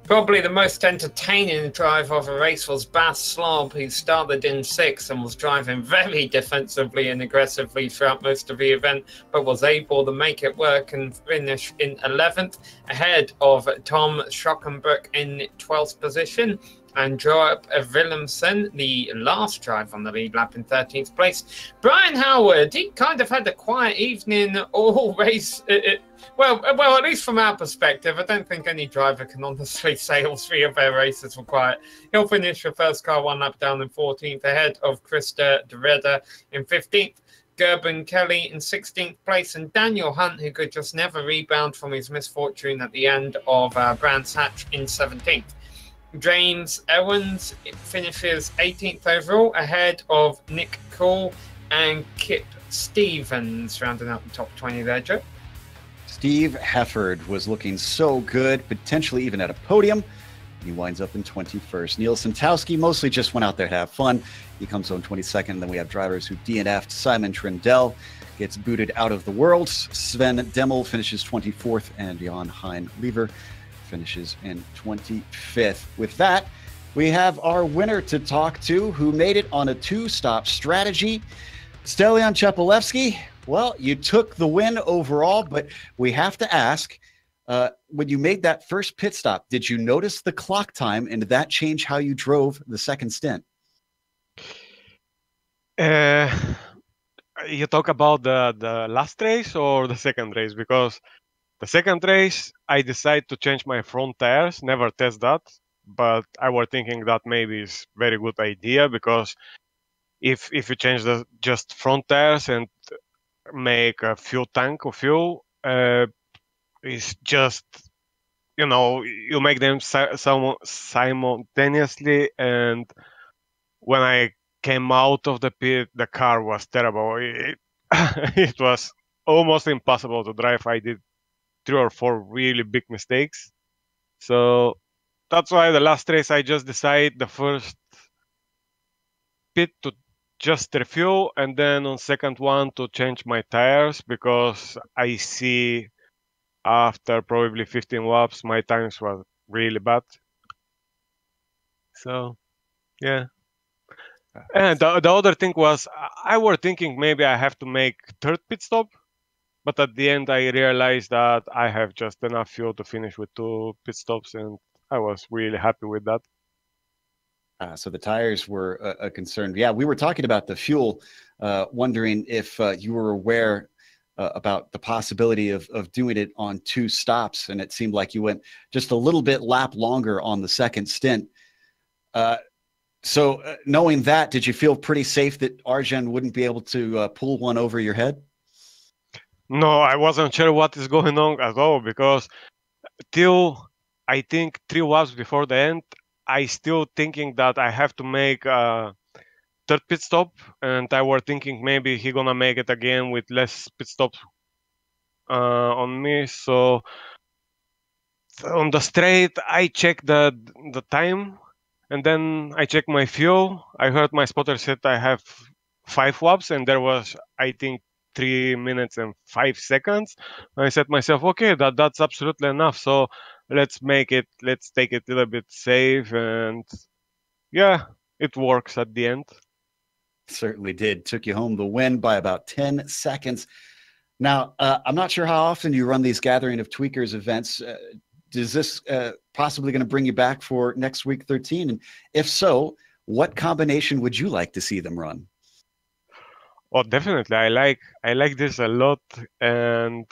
[SPEAKER 2] Probably the most entertaining drive of a race was Bas Slob, who started in 6th and was driving very defensively and aggressively throughout most of the event, but was able to make it work and finish in 11th, ahead of Tom Schockenbroek in 12th position. And Joab Willemsen, the last drive on the lead lap, in 13th place. Brian Howard, he kind of had a quiet evening all race. Well, at least from our perspective, I don't think any driver can honestly say all 3 of their races were quiet. He'll finish the first car 1 lap down in 14th, ahead of Krista de Redder in 15th. Gerben Kelly in 16th place, and Daniel Hunt, who could just never rebound from his misfortune at the end of Brands Hatch, in 17th. James Owens finishes 18th overall, ahead of Nick Cole and Kip Stevens, rounding out the top 20 there, Joe.
[SPEAKER 1] Steve Hefford was looking so good, potentially even at a podium. He winds up in 21st. Neil Santowski mostly just went out there to have fun. He comes home 22nd. And then we have drivers who DNF'd. Simon Trindell gets booted out of the world. Sven Demmel finishes 24th, and Jan Hein Lever finishes in 25th. With that, we have our winner to talk to, who made it on a 2-stop strategy. Stelian Chepelevsky, well, you took the win overall, but we have to ask, when you made that first pit stop, did you notice the clock time, and did that change how you drove the second stint?
[SPEAKER 3] You talk about the last race or the second race? Because the second race, I decided to change my front tires, never test that, but I was thinking that maybe is very good idea, because if you change the just front tires and make a fuel tank of fuel, it's just, you make them simultaneously, and when I came out of the pit, the car was terrible. It was almost impossible to drive. I did 3 or 4 really big mistakes. So that's why the last race I just decided the first pit to just refuel, and then on second one to change my tires, because I see after probably 15 laps my times were really bad. So yeah. And the other thing was, I was thinking maybe I have to make 3rd pit stop, but at the end I realized that I have just enough fuel to finish with 2 pit stops, and I was really happy with that.
[SPEAKER 1] So the tires were a concern. Yeah, we were talking about the fuel, wondering if you were aware about the possibility of doing it on 2 stops, and it seemed like you went just a little bit lap longer on the second stint. So knowing that, did you feel pretty safe that Arjan wouldn't be able to pull one over your head?
[SPEAKER 3] No, I wasn't sure what is going on at all, because till I think 3 laps before the end, I still thinking that I have to make a 3rd pit stop, and I was thinking maybe he gonna make it again with less pit stops on me. So on the straight, I checked the time, and then I checked my fuel. I heard my spotter said I have 5 laps, and there was, I think, 3 minutes and 5 seconds. I said to myself, okay, that's absolutely enough. So let's take it a little bit safe, and yeah, it works at the end.
[SPEAKER 1] Certainly did. Took you home the win by about 10 seconds. Now, I'm not sure how often you run these Gathering of Tweakers events. Is this possibly going to bring you back for next week 13? And if so, what combination would you like to see them run?
[SPEAKER 3] Oh, definitely. I like this a lot. And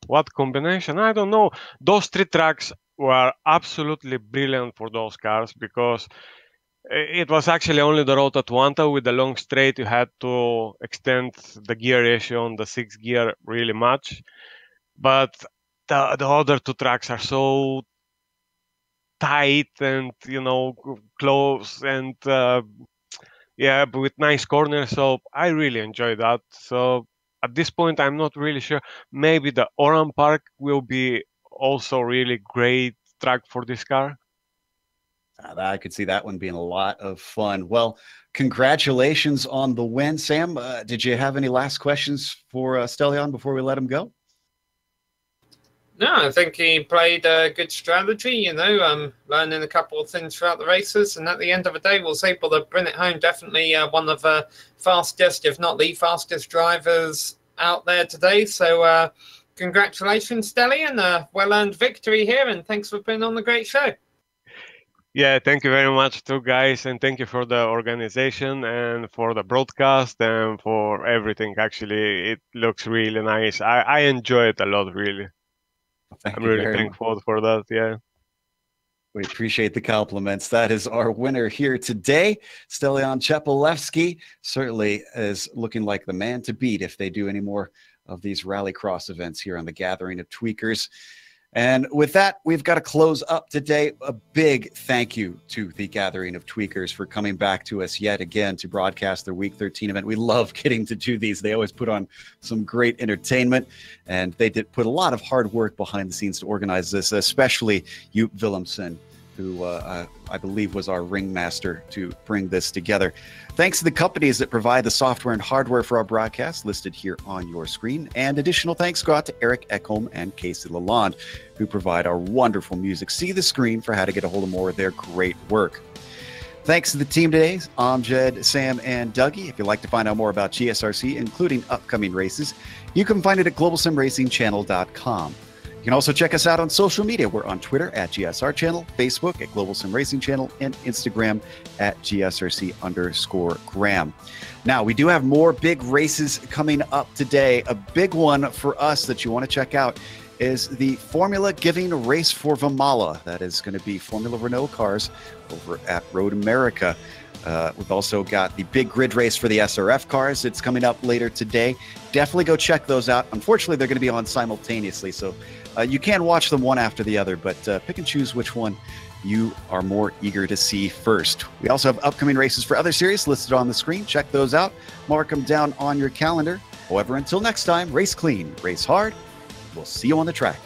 [SPEAKER 3] what combination? I don't know. Those 3 tracks were absolutely brilliant for those cars because it was actually only the road at Atlanta with the long straight. You had to extend the gear ratio on the 6th gear really much. But the other 2 tracks are so tight and, you know, close and yeah, but with nice corners. So I really enjoy that. So at this point, I'm not really sure. Maybe the Oran Park will be also really great track for this car.
[SPEAKER 1] I could see that one being a lot of fun. Well, congratulations on the win, Sam. Did you have any last questions for Stellion before we let him go?
[SPEAKER 2] No, I think he played a good strategy, you know, learning a couple of things throughout the races. And at the end of the day, was able to bring it home. Definitely one of the fastest, if not the fastest drivers out there today. So congratulations, Stellion. Well-earned victory here. And thanks for being on the great show.
[SPEAKER 3] Yeah, thank you very much too, guys. And thank you for the organization and for the broadcast and for everything. Actually, it looks really nice. I enjoy it a lot, really. I'm really thankful for that. Yeah.
[SPEAKER 1] We appreciate the compliments. That is our winner here today. Stellion Chepelevsky certainly is looking like the man to beat if they do any more of these Rallycross events here on the Gathering of Tweakers. And with that, we've got to close up today. A big thank you to the Gathering of Tweakers for coming back to us yet again to broadcast their Week 13 event. We love getting to do these. They always put on some great entertainment, and they did put a lot of hard work behind the scenes to organize this, especially Joop Willemsen, who I believe was our ringmaster to bring this together. Thanks to the companies that provide the software and hardware for our broadcast listed here on your screen. And additional thanks go out to Eric Ekholm and Casey Lalonde, who provide our wonderful music. See the screen for how to get a hold of more of their great work. Thanks to the team today, Amjad, Sam, and Dougie. If you'd like to find out more about GSRC, including upcoming races, you can find it at globalsimracingchannel.com. You can also check us out on social media. We're on Twitter at GSR Channel, Facebook at Global SimRacing Channel, and Instagram at GSRC_Graham. Now, we do have more big races coming up today. A big one for us that you want to check out is the Formula Giving Race for Vamala. That is going to be Formula Renault cars over at Road America. We've also got the big grid race for the SRF cars. It's coming up later today. Definitely go check those out. Unfortunately, they're going to be on simultaneously, so you can watch them one after the other, but pick and choose which one you are more eager to see first. We also have upcoming races for other series listed on the screen. Check those out. Mark them down on your calendar. However, until next time, race clean, race hard. We'll see you on the track.